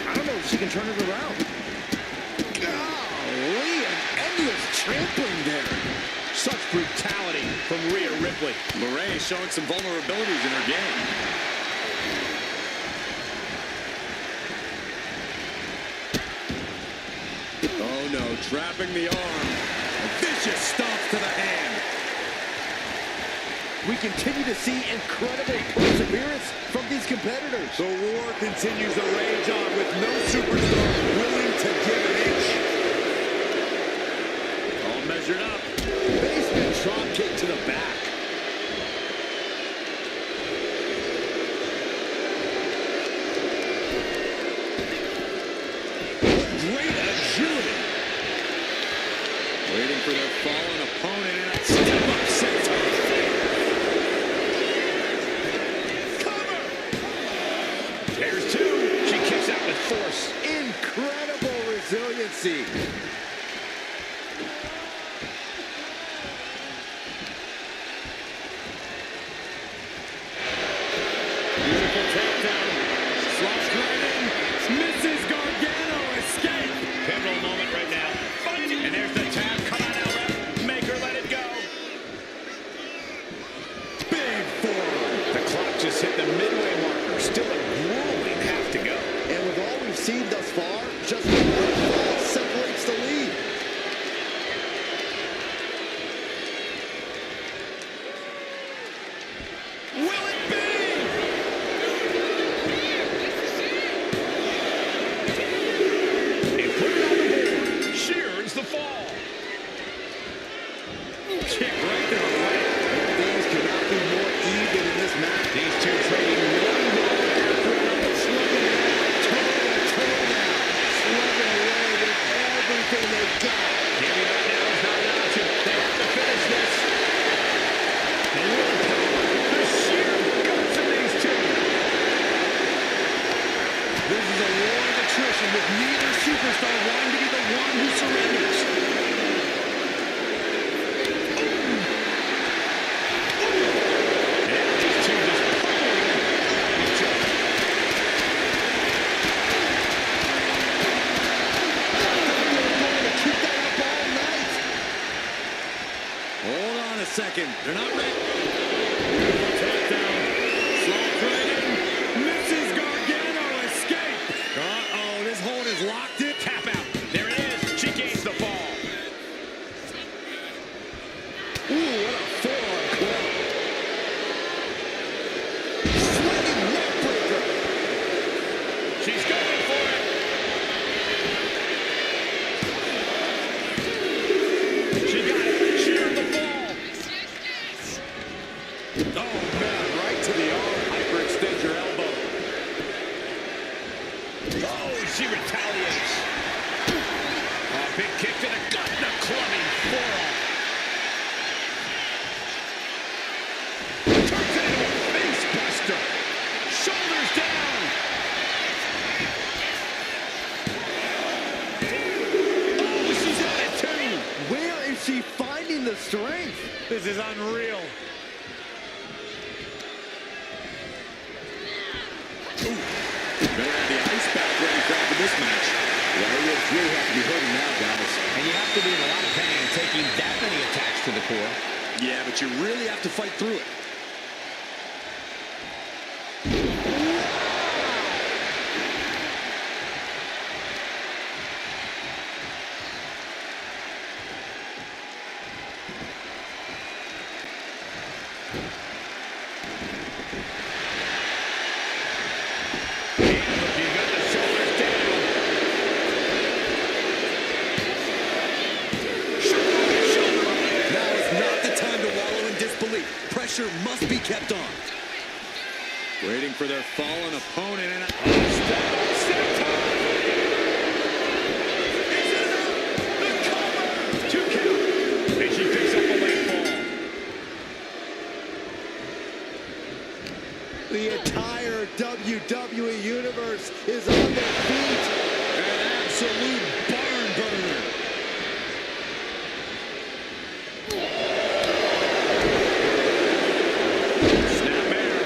I don't know if she can turn it around. Golly, an endless trampling there. Such brutality from Rhea Ripley. LeRae is showing some vulnerabilities in her game. Oh no, trapping the arm. A vicious stomp to the hand. We continue to see incredible perseverance from these competitors. The war continues to rage on with no superstar willing to give an inch. All measured up. Basement drop kick to the back. Great agility. Waiting for their fallen opponent in a step-up center. There's two. She kicks out with force. Incredible resiliency. everything they've got. Giving up now is not an option. They have to finish this. The willpower, the sheer guts of these two. This is a war of attrition with neither superstar wanting to be the one who surrenders. And these two just pummeling each other. Keep that up all night. Hold on a second. They're not ready. Takedown. Slides right in. Mrs. Gargano escape. Uh-oh, this hold is locked in. Tap out. There it is. She gains the fall. Ooh, what a forearm club. Swinging neck breaker. She's going for it. She got it. She earned the fall. Oh, man, right to the arm. Hyperextend your elbow. Oh, she retaliates. Oh, big kick to the gut and a clubbing forearm. Turns it into a face buster. Shoulders down. Oh, she's on it too. Where is she finding the strength? This is unreal. Better have the ice back ready for after this match. Yeah, he looks really have to be hurting now, guys. And you have to be in a lot of pain taking that many attacks to the core. Yeah, but you really have to fight through it. You got the shoulders down. Now is not the time to wallow in disbelief. Pressure must be kept on. Waiting for their fallen opponent. And Step time. Is it enough? The cover. 2 count. And she picks up a late fall. The entire WWE Universe is on their feet. An absolute barn burner. Snapmare.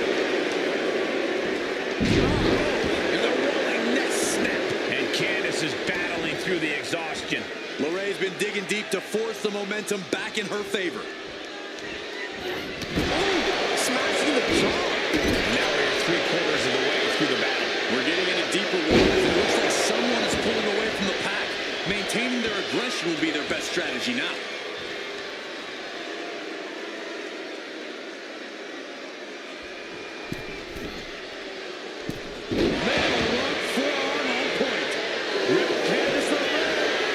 And the rolling neck snap. And Candice is battling through the exhaustion. LeRae's been digging deep to force the momentum back in her favor. Smashing the jaw. Now we're 3/4 of the way through the battle. We're getting into deeper waters, and it looks like someone is pulling away from the pack. Maintaining their aggression will be their best strategy now. Forearm on point. Rip Candice LeRae.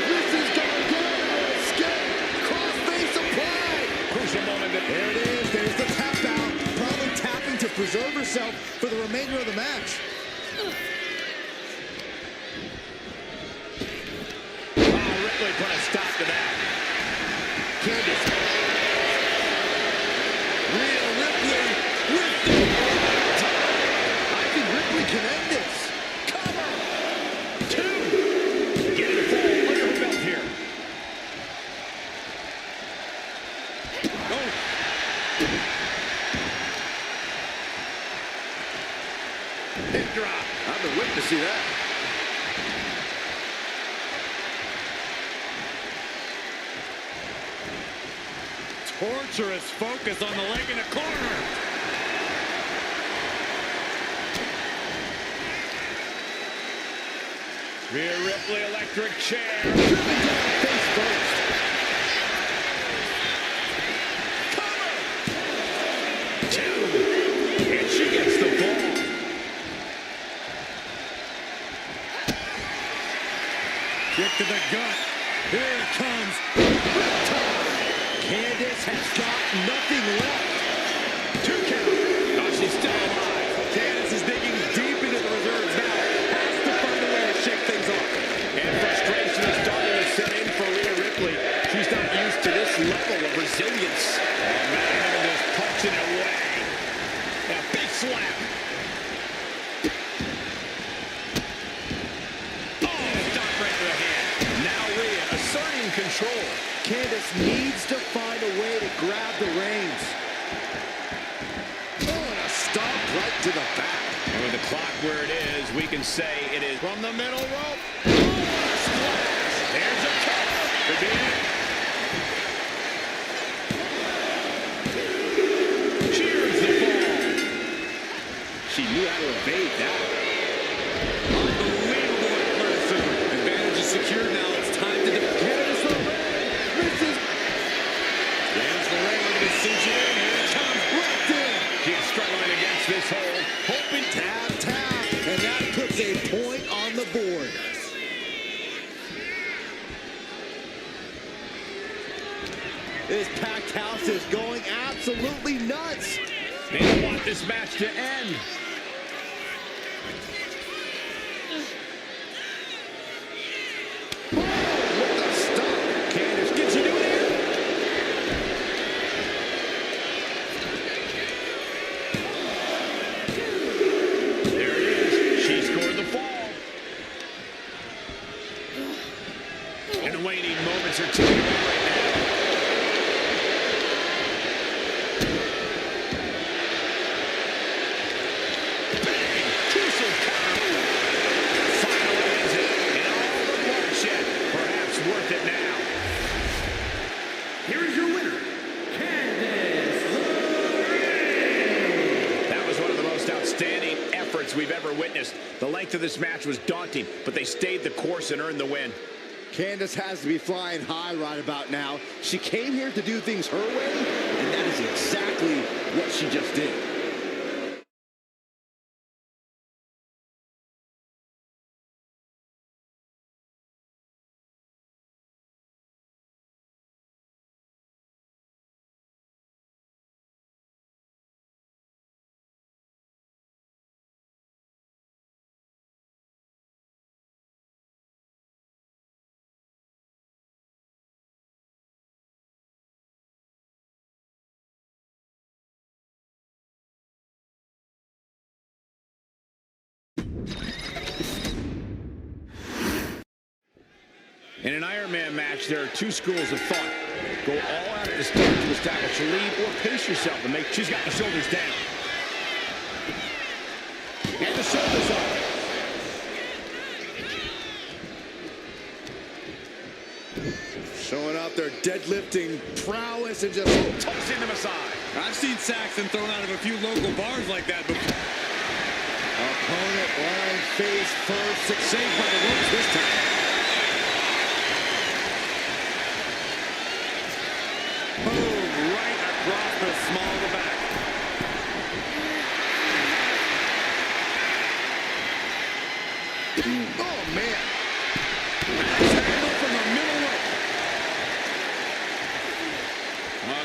This is Gargano escape. Crossface applied. Crucial moment. There it is. There's the tap out. Probably tapping to preserve herself for the remainder of the match. Ripley put a stop to that. Candice. Rhea Ripley with the I think Ripley can end this. cover. 2. Getting a fall under her belt here. Oh, Hip drop. I've been waiting to see that. torturous focus on the leg in the corner. Rhea Ripley, electric chair. Driven down face first. Cover! 2. And she gets the ball. Kick to the gut. Here it comes. Candice has got nothing left. 2 count. Oh, she's still alive. Candice is digging deep into the reserves now. Has to find a way to shake things off. And frustration is starting to set in. next level of resilience. And man, just punching it away. A big slap. Oh, stop right to the hand. Now Rhea asserting control. Candice needs to find a way to grab the reins. Oh, and a stomp right to the back. And with the clock where it is, we can say it is from the middle rope. Oh, what a splash. There's a cover. Could be it. Cheers the fall. She knew how to evade that. Unbelievable athleticism. Advantage is secured now. It's time to defend. There's the ring. Look at this cinch in. Here it comes. Locked in. She's struggling against this hold. Hoping tap, and that puts a point on the board. This packed house is going absolutely nuts. They don't want this match to end. What a stop. Candice, can she do it here? There it is. She scored the fall. And the waning moments are ticking away right now. Bang! Crucial counter. Finally ends it. And all the bloodshed. Perhaps worth it now. Here is your winner, Candice LeRae. That was one of the most outstanding efforts we've ever witnessed. The length of this match was daunting, but they stayed the course and earned the win. Candice has to be flying high right about now. She came here to do things her way, and that is exactly what she just did. In an Iron Man match, there are two schools of thought. Go all out at the start to establish a lead, or pace yourself and make. She's got the shoulders down. And the shoulders up. Showing off their deadlifting prowess and just Tossing them aside. I've seen Saxton thrown out of a few local bars like that before. opponent lying face first. Saved by the ropes this time. Boom, right across the small of the back. Oh, man. Handle from the middle rope.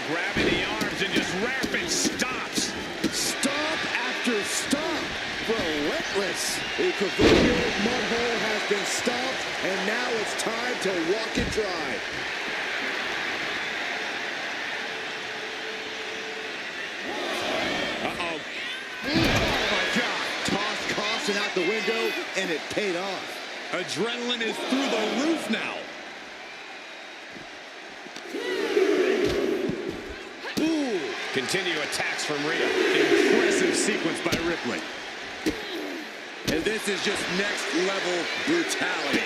Grabbing the arms and just rapid stops. Stomp after stomp. Relentless. The proverbial mud hole has been stomped, and now it's time to walk it dry. Uh-oh. Oh, my God. Tossed caution out the window, and it paid off. Adrenaline is through the roof now. Ooh. Continue attacks from Rhea. Impressive sequence by Ripley. And this is just next level brutality.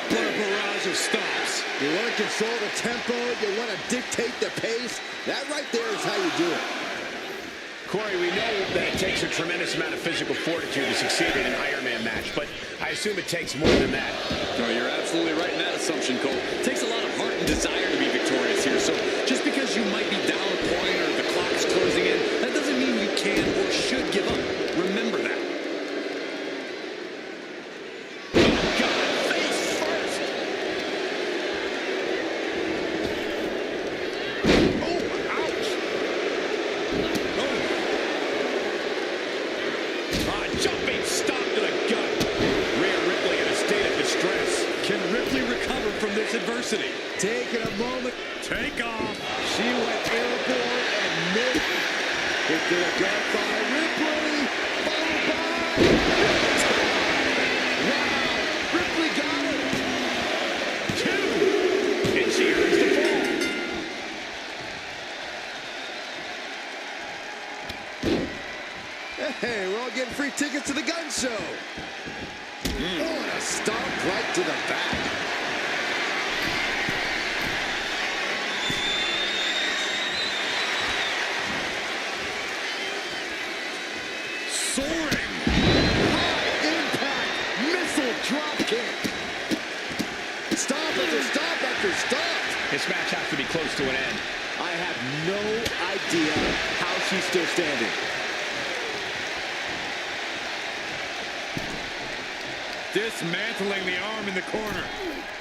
What a barrage of stops. You want to control the tempo, you want to dictate the pace. That right there is how you do it. Corey, we know that it takes a tremendous amount of physical fortitude to succeed in an Iron Man match, but I assume it takes more than that. No, you're absolutely right in that assumption, Cole. It takes a lot of heart and desire to be victorious here. So just because you might be down a point or the clock's closing in, that doesn't mean you can or should give up. Remember that. Oh, God, face first. Oh, ouch. Jumping stop to the gut. Rhea Ripley in a state of distress. Can Ripley recover from this adversity. Taking a moment. Take off. She went airborne and missed. Into the gut by Ripley. Followed by... Wow! Ripley got it. 2. And she earns the fall. Hey, we're all getting free tickets to the gun show. Oh, and a stomp right to the back. Soaring. High impact missile drop kick. Stomp after stomp after stomp. This match has to be close to an end. I have no idea how she's still standing. Dismantling the arm in the corner.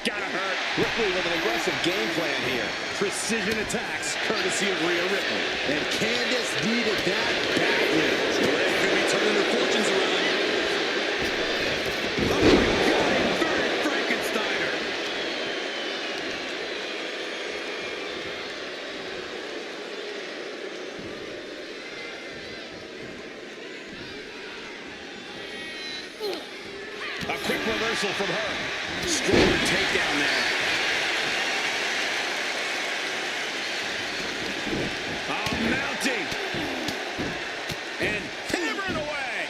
Gotta hurt. Ripley with an aggressive game plan here. Precision attacks, courtesy of Rhea Ripley. And Candice needed that badly. Rhea could be turning her fortunes around. Oh my God, a very Frankensteiner. A quick reversal from her. Strong takedown there. Oh, mounting. And hammering away.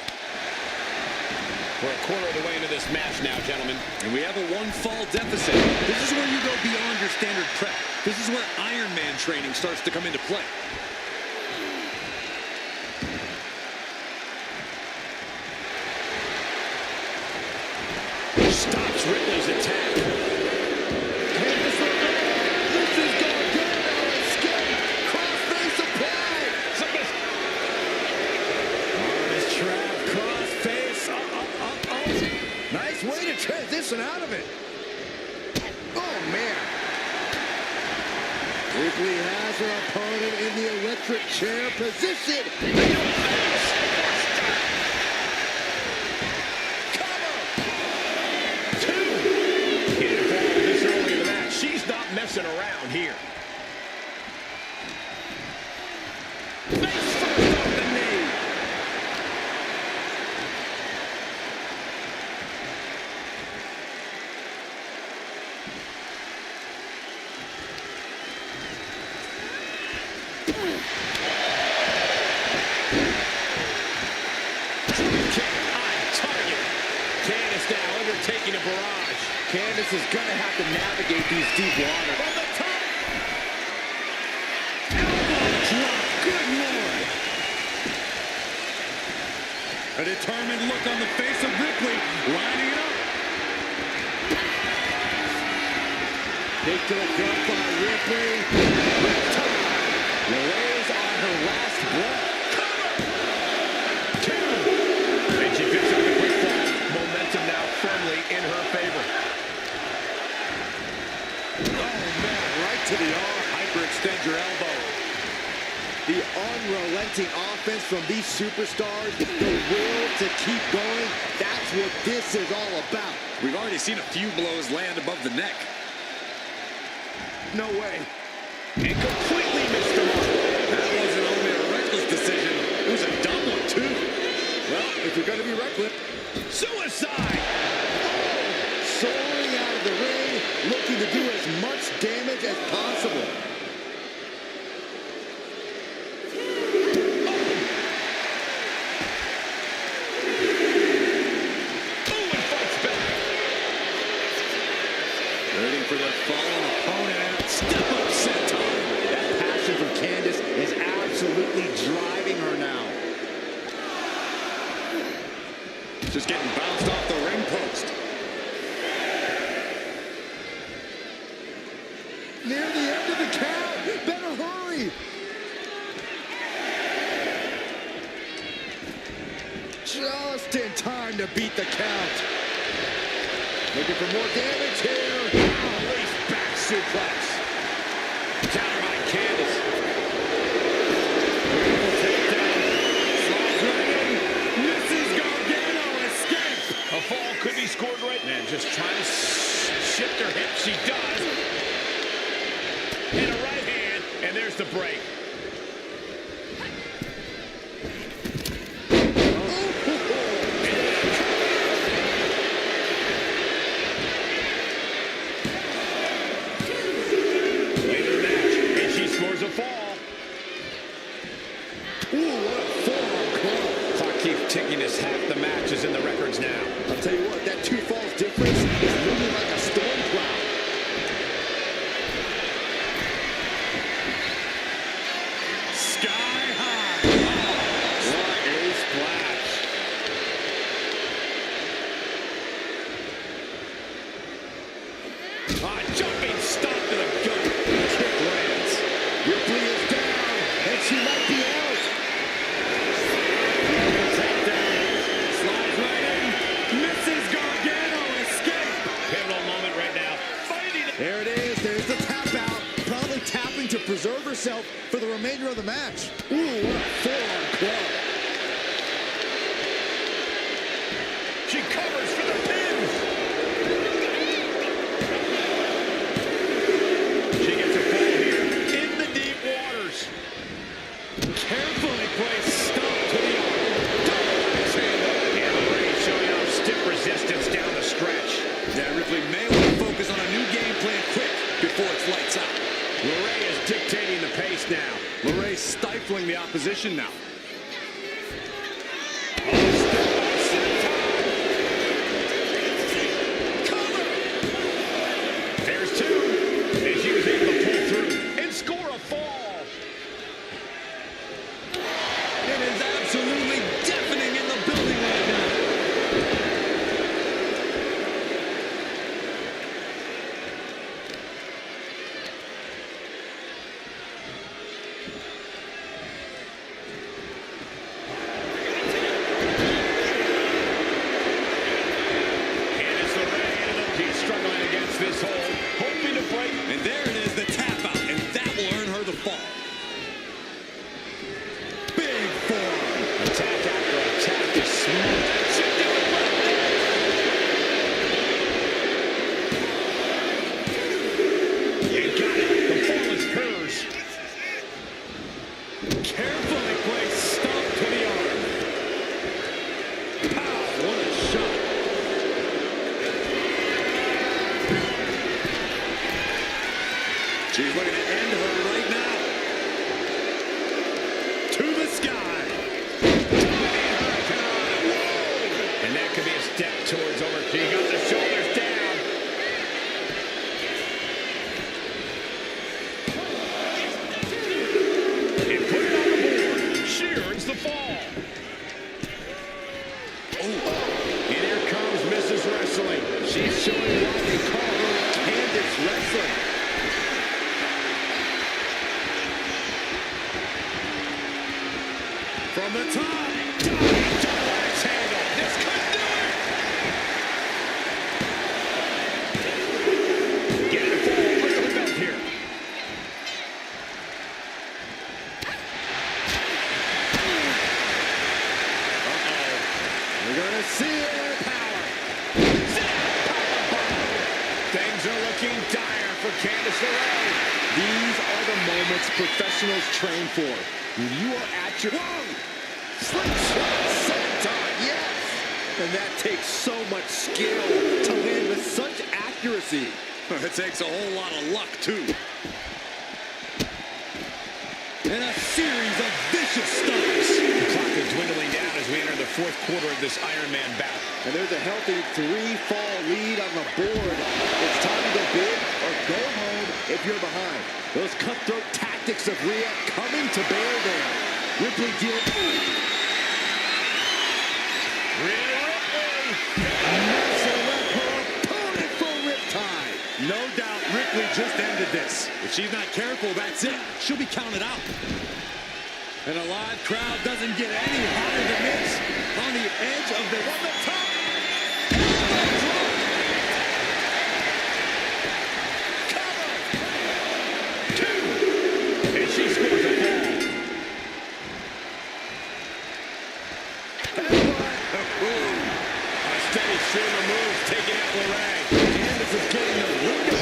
We're a quarter of the way into this match now, gentlemen. And we have a 1-fall deficit. This is where you go beyond your standard prep. This is where Iron Man training starts to come into play. Stops Ripley's attack. Candice LeRae. This is Gargano. Escape. Crossface applied. Armist trap, crossface. Nice way to transition out of it. Oh, man. Ripley has her opponent in the electric chair position. She's not messing around here. Face first off the knee. Kick on target. Candice now undertaking a barrage. Candice is going to have to navigate these deep waters. From the top. Elbow drop. Good Lord. A determined look on the face of Ripley, lining it up. Kick to the gut by Ripley. LeRae's on her last breath. And she picks up the quick fall. Momentum now firmly in her favor. Oh, man, right to the arm. Hyperextend your elbow. The unrelenting offense from these superstars, the will to keep going, that's what this is all about. We've already seen a few blows land above the neck. No way. And completely missed the mark. That wasn't only a reckless decision, it was a dumb one, too. Well, if you're going to be reckless, Suicide! soaring out of the ring, looking to do as much damage as possible. Waiting for their fallen opponent. Step up, senton. That passion for Candice is absolutely driving her now. Just getting bounced off the ring post. Near the end of the count. Better hurry. Just in time to beat the count. Looking for more damage here. Release back suplex. Counter by Candice. Beautiful takedown. Slides right in. Mrs. Gargano escapes. A fall could be scored right now. Just trying to shift her hip She does. And a right hand, and there's the break. Later in the match, and she scores a fall. Ooh, what a forearm club. Clock keeps ticking as half the match is in the records now. I'll tell you what, that 2 falls difference is moving like a storm cloud. Sky high. What a splash. Jumping stop to the gut. Kick lands. Ripley is down, and she might be out. Slides right in. Mrs. Gargano escape. Pivotal moment right now. Fighting. There it is. There's the tap out. Probably tapping to preserve herself for the remainder of the match. Ooh, what a forearm club. She covers for the pin. She gets a fall here in the deep waters. Carefully placed stomp to the arm. Double axe handle. And Ray showing off stiff resistance down the stretch. Yeah, Ripley may want to focus on a new game plan quick before it's lights out. LeRae is dictating the pace now. LeRae stifling the opposition now. There's 2. And she was able to pull through and score a fall. It is absolutely deafening in the building right now. And it's LeRae. She's struggling against this hold, hoping to break. And there it is, the tap out, and that will earn her the fall. Big forearm. Attack after attack is smooth. She did it right there. You got it. The fall is hers. Carefully placed stomp to the arm. Pow, what a shot. She's looking to end her right now. To the sky. And that could be a step towards over. She got the shoulders down. And put it on the board. She earns the fall. And here comes Mrs. Wrestling. She's showing why they call her Candace Wrestling. From the top. Double axe handle. This could do it. Getting a fall under the belt here. We're going to see it. Power. Things are looking dire for Candice LeRae. These are the moments professionals train for. When you are at your... Whoa! Slingshot senton, yes! And that takes so much skill to land with such accuracy. It takes a whole lot of luck, too. And a series of vicious stomps. The clock is dwindling down as we enter the 4th quarter of this Iron Man battle. And there's a healthy 3-fall lead on the board. It's time to go big or go home if you're behind. Those cutthroat tactics of Rhea coming to bear there. Ripley dealing... Rhea Ripley. Messing up her opponent for riptide. No doubt Ripley just ended this. If she's not careful, that's it. She'll be counted out. And a live crowd doesn't get any hotter than this. On the edge of the... On the top! And she scores a fall. A steady stream of moves taking out LeRae. Candace is getting the window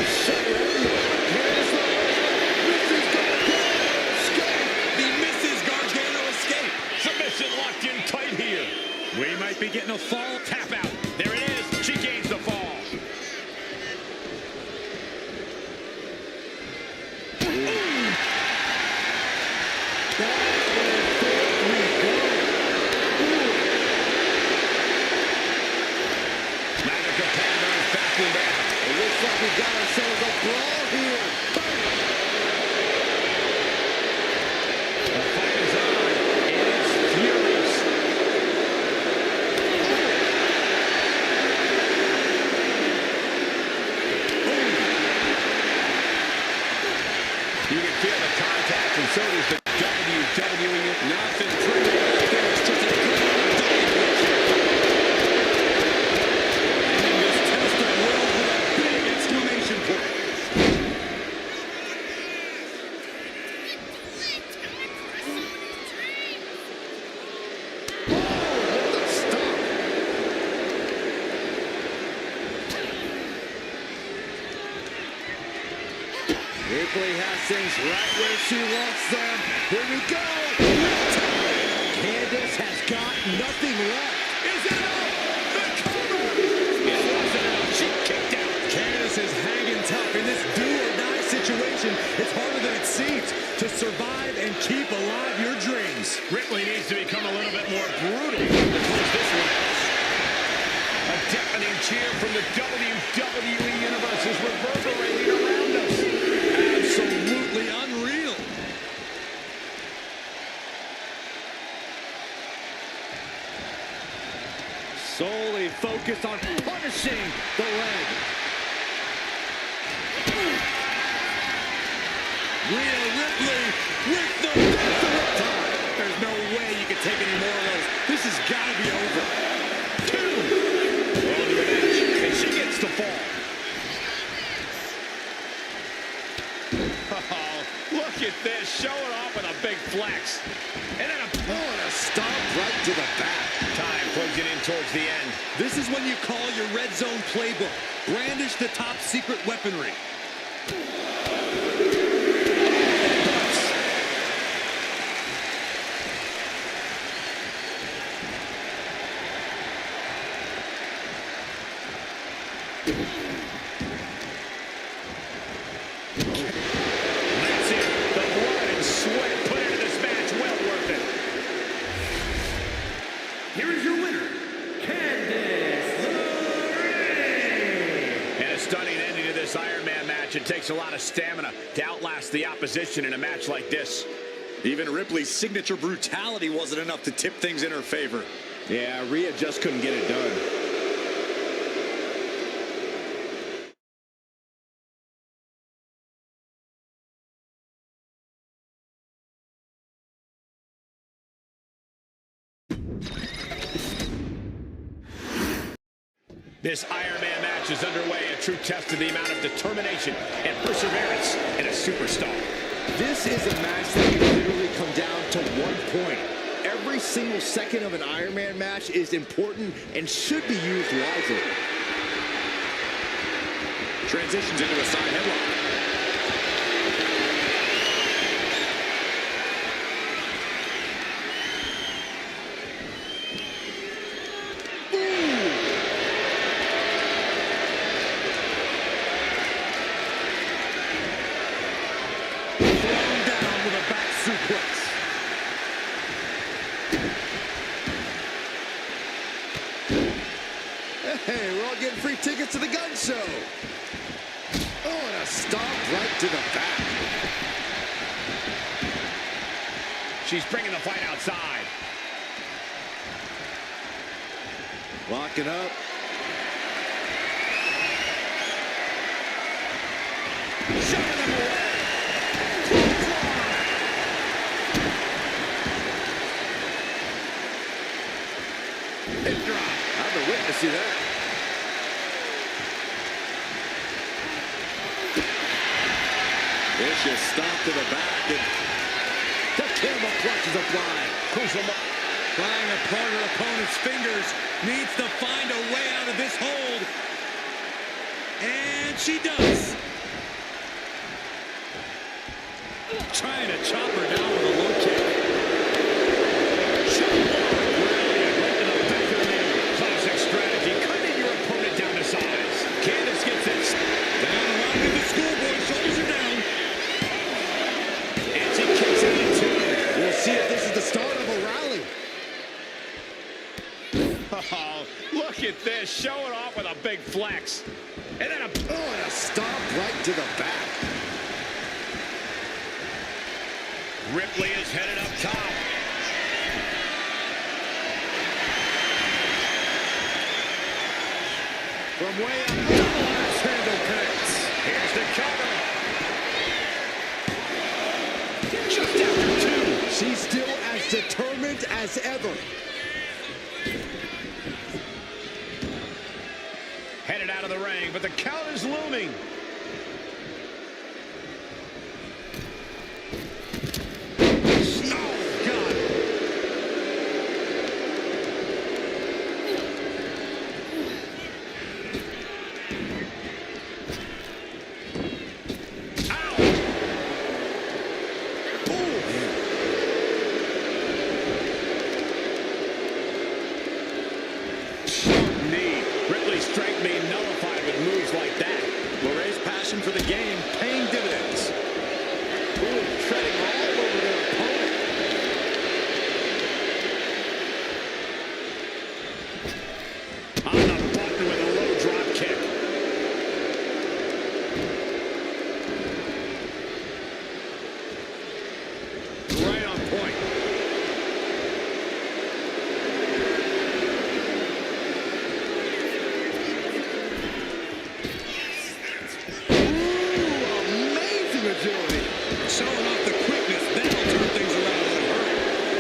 brawl here. The fight is on. It is furious. You can feel the contact, and so does the WWE. Nothing pretty out there. It's just a good old ending this test of will with a big exclamation point. Ripley has things right where she wants them. Here we go. Candace has got nothing left. Is it enough? The cover! It wasn't enough. She kicked out. Candace is hanging tough in this do-or-die situation. It's harder than it seems to survive and keep alive your dreams. Ripley needs to become a little bit more brutal to close this one out. A deafening cheer from the WWE Universe is reverberating around us. Absolutely unreal. Solely focused on punishing the leg. Rhea Ripley with the time. There's no way you can take any more of those. This has got to be over. Well, to the edge, and she gets the fall. Oh, look at this. Show it off with a big flex. And then A stomp right to the back. time closing in towards the end. This is when you call your red zone playbook. Brandish the top secret weaponry. That's it. The blood and sweat put into this match. Well worth it. Here is your winner, Candace LeRae. And a stunning ending to this Iron Man match. It takes a lot of stamina to outlast the opposition in a match like this. Even Ripley's signature brutality wasn't enough to tip things in her favor. Yeah, Rhea just couldn't get it done. This Iron Man match is underway, a true test of the amount of determination and perseverance in a superstar. This is a match that can literally come down to one point. Every single second of an Iron Man match is important and should be used wisely. Transitions into a side headlock. Hey, we're all getting free tickets to the gun show. Oh, and a stomp right to the back. She's bringing the fight outside. Locking up. Shoving them away. Hip drop. I've been witnessing that. Vicious stomp to the back, and the camel clutch is applied. Prying apart her opponent's fingers. Needs to find a way out of this hold. And she does. Trying to chop her down with a low kick. Classic strategy, cutting your opponent down to size. Candace gets it. Down along with the schoolboy. Shoulders are down. And she kicks out at two. We'll see if this is the start of a rally. Oh, look at this. Show it off with a big flex. And then and a stomp right to the back. Ripley is headed up top. From way up, double axe handle connects. Here's the cover. Just after two. She's still as determined as ever. Headed out of the ring, but the count is looming. Oh, God. Strength being nullified with moves like that. Lorraine's passion for the game paying dividends. Ooh, treading all over their opponent. On the button with a low drop kick. Right on point. Showing off the quickness, that'll turn things around in a hurry.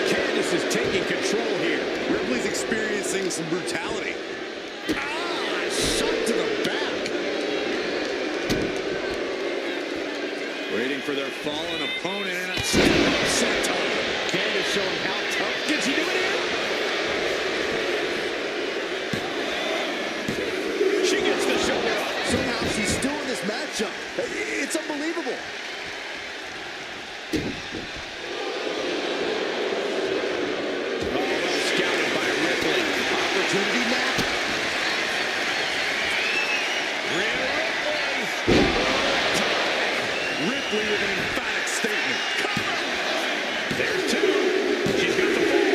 Candice is taking control here. Ripley's experiencing some brutality. Shot to the back. Waiting for their fallen opponent and a step-up senton. Candice showing how tough. Can she do it here? She gets the shoulder up. Somehow she's still in this matchup. It's unbelievable. Well scouted by Ripley. Opportunity now. Ripley with an emphatic statement. There's two. She's got the ball.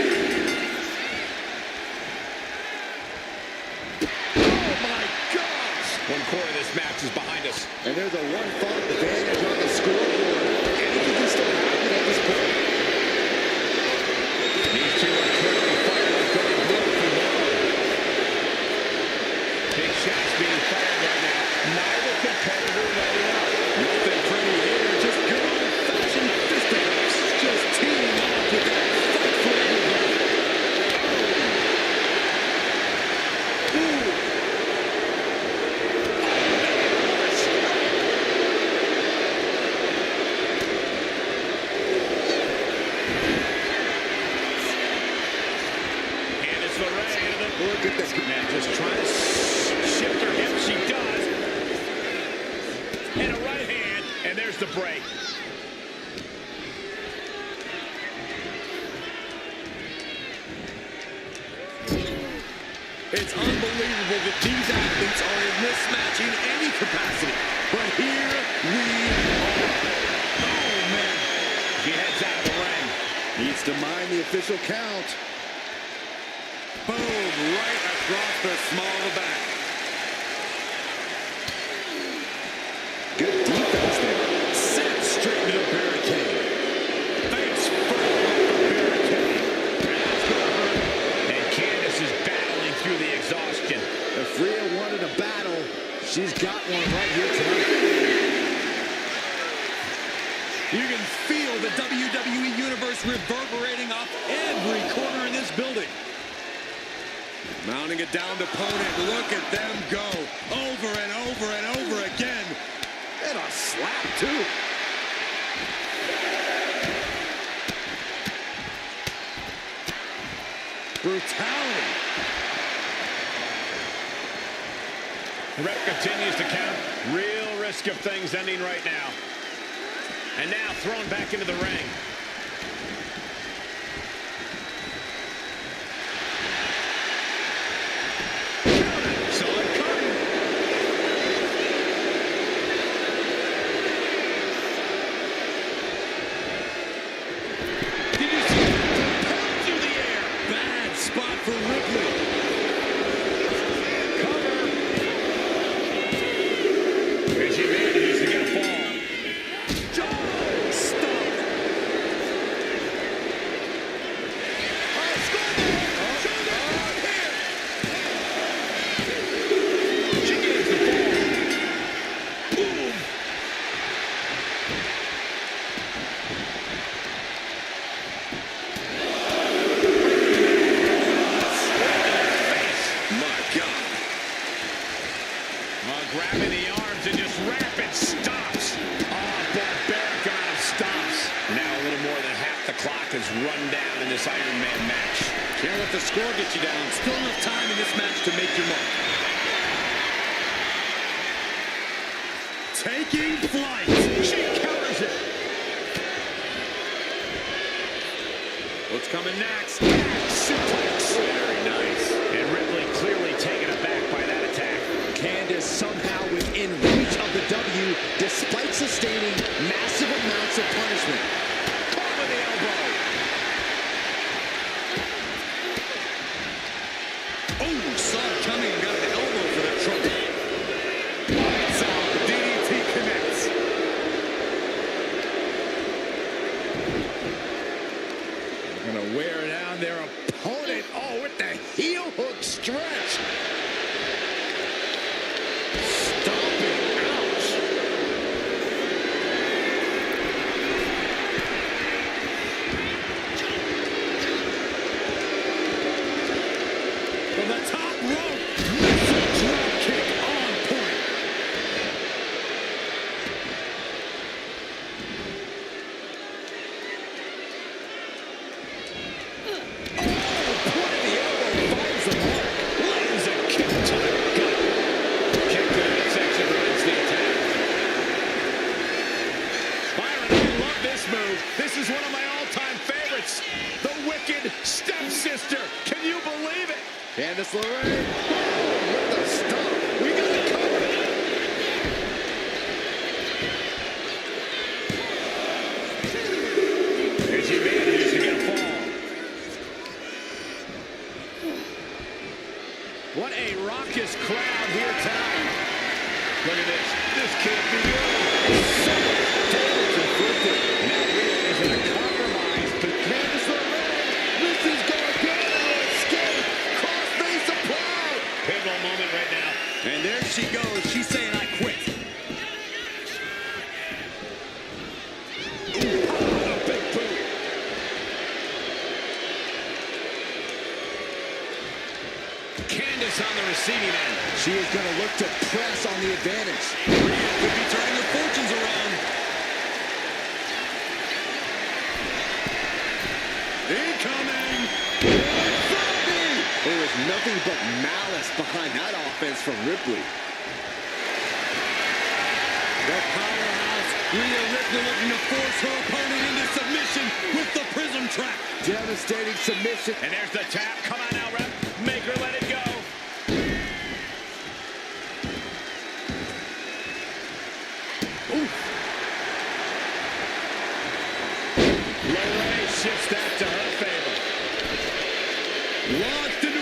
Oh my gosh! One quarter of this match is behind us. And there's a one-fall advantage on the scoreboard. Anything can still happen at this point. These two are clearly fired up, going blow for blow. Big shots being fired right now. Neither competitor letting up. Nothing pretty here, just good old-fashioned fisticuffs. Just teaming off with that fight for everybody. Candice LeRae. Look at this. Man, just trying to shift her hip. She does. And a right hand, and there's the break. It's unbelievable that these athletes are in this match in any capacity. But here we are. Oh, man. She heads out of the ring. Needs to mind the official count. Boom, right across the small of the back. Good defense there. Sent straight to the barricade. Face first off the barricade. That's gonna hurt. And Candice is battling through the exhaustion. If Rhea wanted a battle, she's got one right here tonight. You can feel the WWE Universe reverberating off every corner in this building. Mounting a downed opponent. Look at them go. Over and over and over again. And a slap, too. Brutality. The ref continues to count. Real risk of things ending right now. And now thrown back into the ring. Saw it coming. Did you see that? Propelled through the air. Bad spot for Ripley. Cover. run down in this Iron Man match. Can't let the score get you down. Still enough time in this match to make your mark. Taking flight. She counters it. What's coming next? Suplex. Very nice. And Ripley clearly taken aback by that attack. Candice somehow within reach of the W despite sustaining massive amounts of punishment. Caught with the elbow. Oh, saw it coming and got an elbow for that trouble. Lights out. DDT connects. Gonna wear down their opponent. Oh, with the heel hook stretch. Stomping. Ouch. From the top rope. Missile drop kick on point. This is one of my all-time favorites. The Wicked Stepsister. Can you believe it? Candice LeRae. Oh, with the stomp. We got it covered. And she manages to get a fall. What a raucous crowd here tonight. Look at this. This can't be good. So much damage inflicted. Now Rhea is in a compromise. But Candice LeRae, Mrs. Gargano escape. Crossface applied. Pivotal moment right now. And there she goes. She's saying, I quit. Ooh, a big boot. Candice on the receiving end. She is going to look to press on the advantage. Rhea could be turning her fortunes around. Incoming. There was nothing but malice behind that offense from Ripley. The powerhouse, Rhea Ripley looking to force her opponent into submission with the prism trap. Devastating submission. And there's the tap. Come on now, ref. Make her let it go. LeRae shifts that to her favor. Launched into a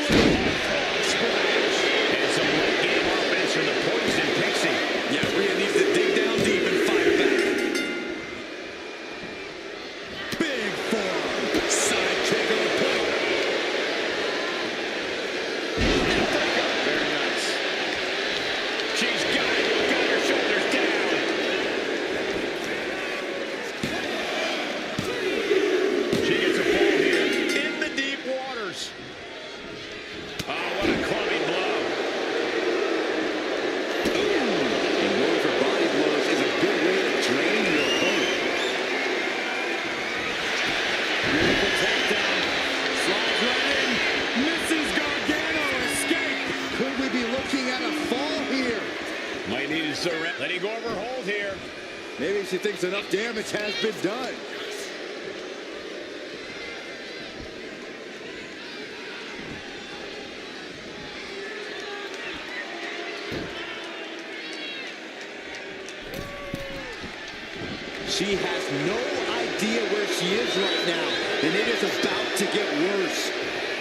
Splash. And some late game offense from the Poison Pixie. Yeah, Rhea needs to dig down deep and fire back. Big forearm. Side kick on the point. Very nice. She's got it. Got her shoulders down. She gets a fall here in the deep waters. Oh, what a clubbing blow. And going for body blows is a good way to drain your opponent. Beautiful takedown. Slides right in. Mrs. Gargano escape. Could we be looking at a fall here? Might need to surrender. Letting go of her hold here. Maybe she thinks enough damage has been done. She has no idea where she is right now, and it is about to get worse.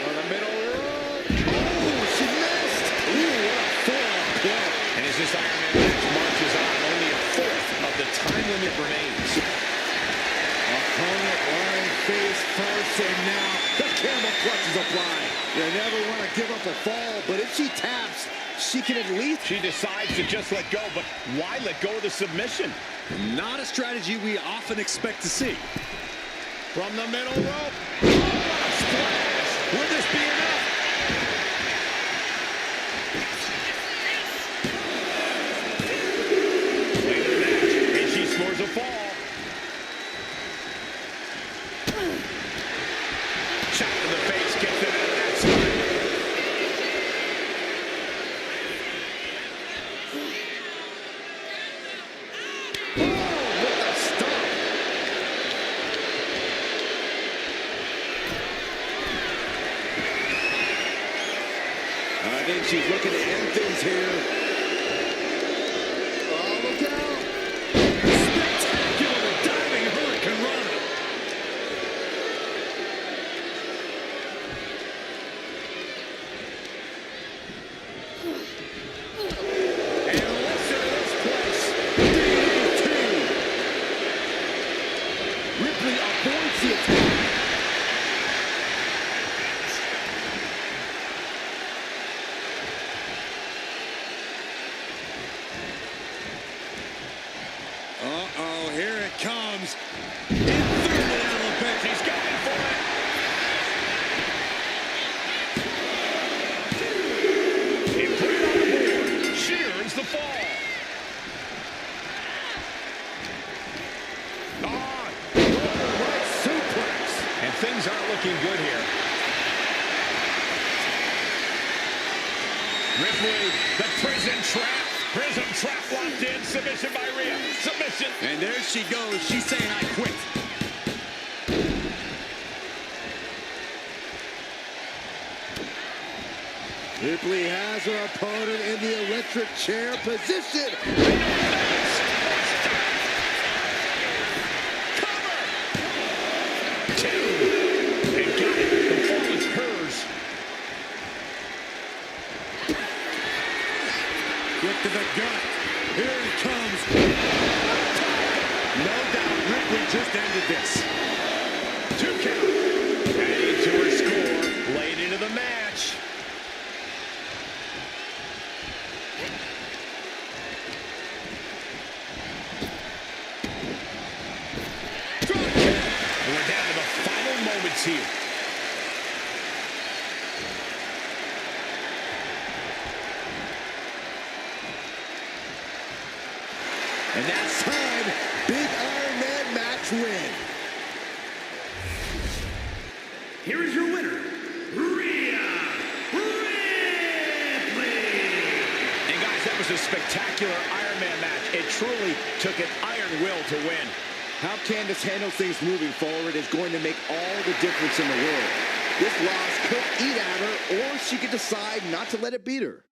On the middle rope. Oh, she missed! Ooh, what a forearm play. And as this Iron Man match marches on, only a fourth of the time limit remains. Opponent lying face first, and now the camel clutch is applied. You never want to give up a fall, but if she taps, she can at least... She decides to just let go, but why let go of the submission? Not a strategy we often expect to see. From the middle rope. Oh, what a splash! Will this be enough? Later match, and she scores a fall. think she's looking to end things here. Oh, look out. Spectacular diving Hurricane Rana. And listen to this place. Ripley avoids the attack. Uh-oh, here it comes. Infernal elevation. He's going for it. He put it on the board. She earns the fall. Right suplex. And things aren't looking good here. Ripley, the prison trap. Prison trap locked in. Submission by Rhea. Submission. And there she goes. She's saying, I quit. Ripley has her opponent in the electric chair position. And got it. The ball is hers. Quick to the gut. Here it comes. No doubt Ripley just ended this. 2 count. Adding to her score. Late into the match. And we're down to the final moments here. And that's time. Big Iron Man match win. Here is your winner, Rhea Ripley. And guys, that was a spectacular Iron Man match. It truly took an iron will to win. How Candice handles things moving forward is going to make all the difference in the world. This loss could eat at her, or she could decide not to let it beat her.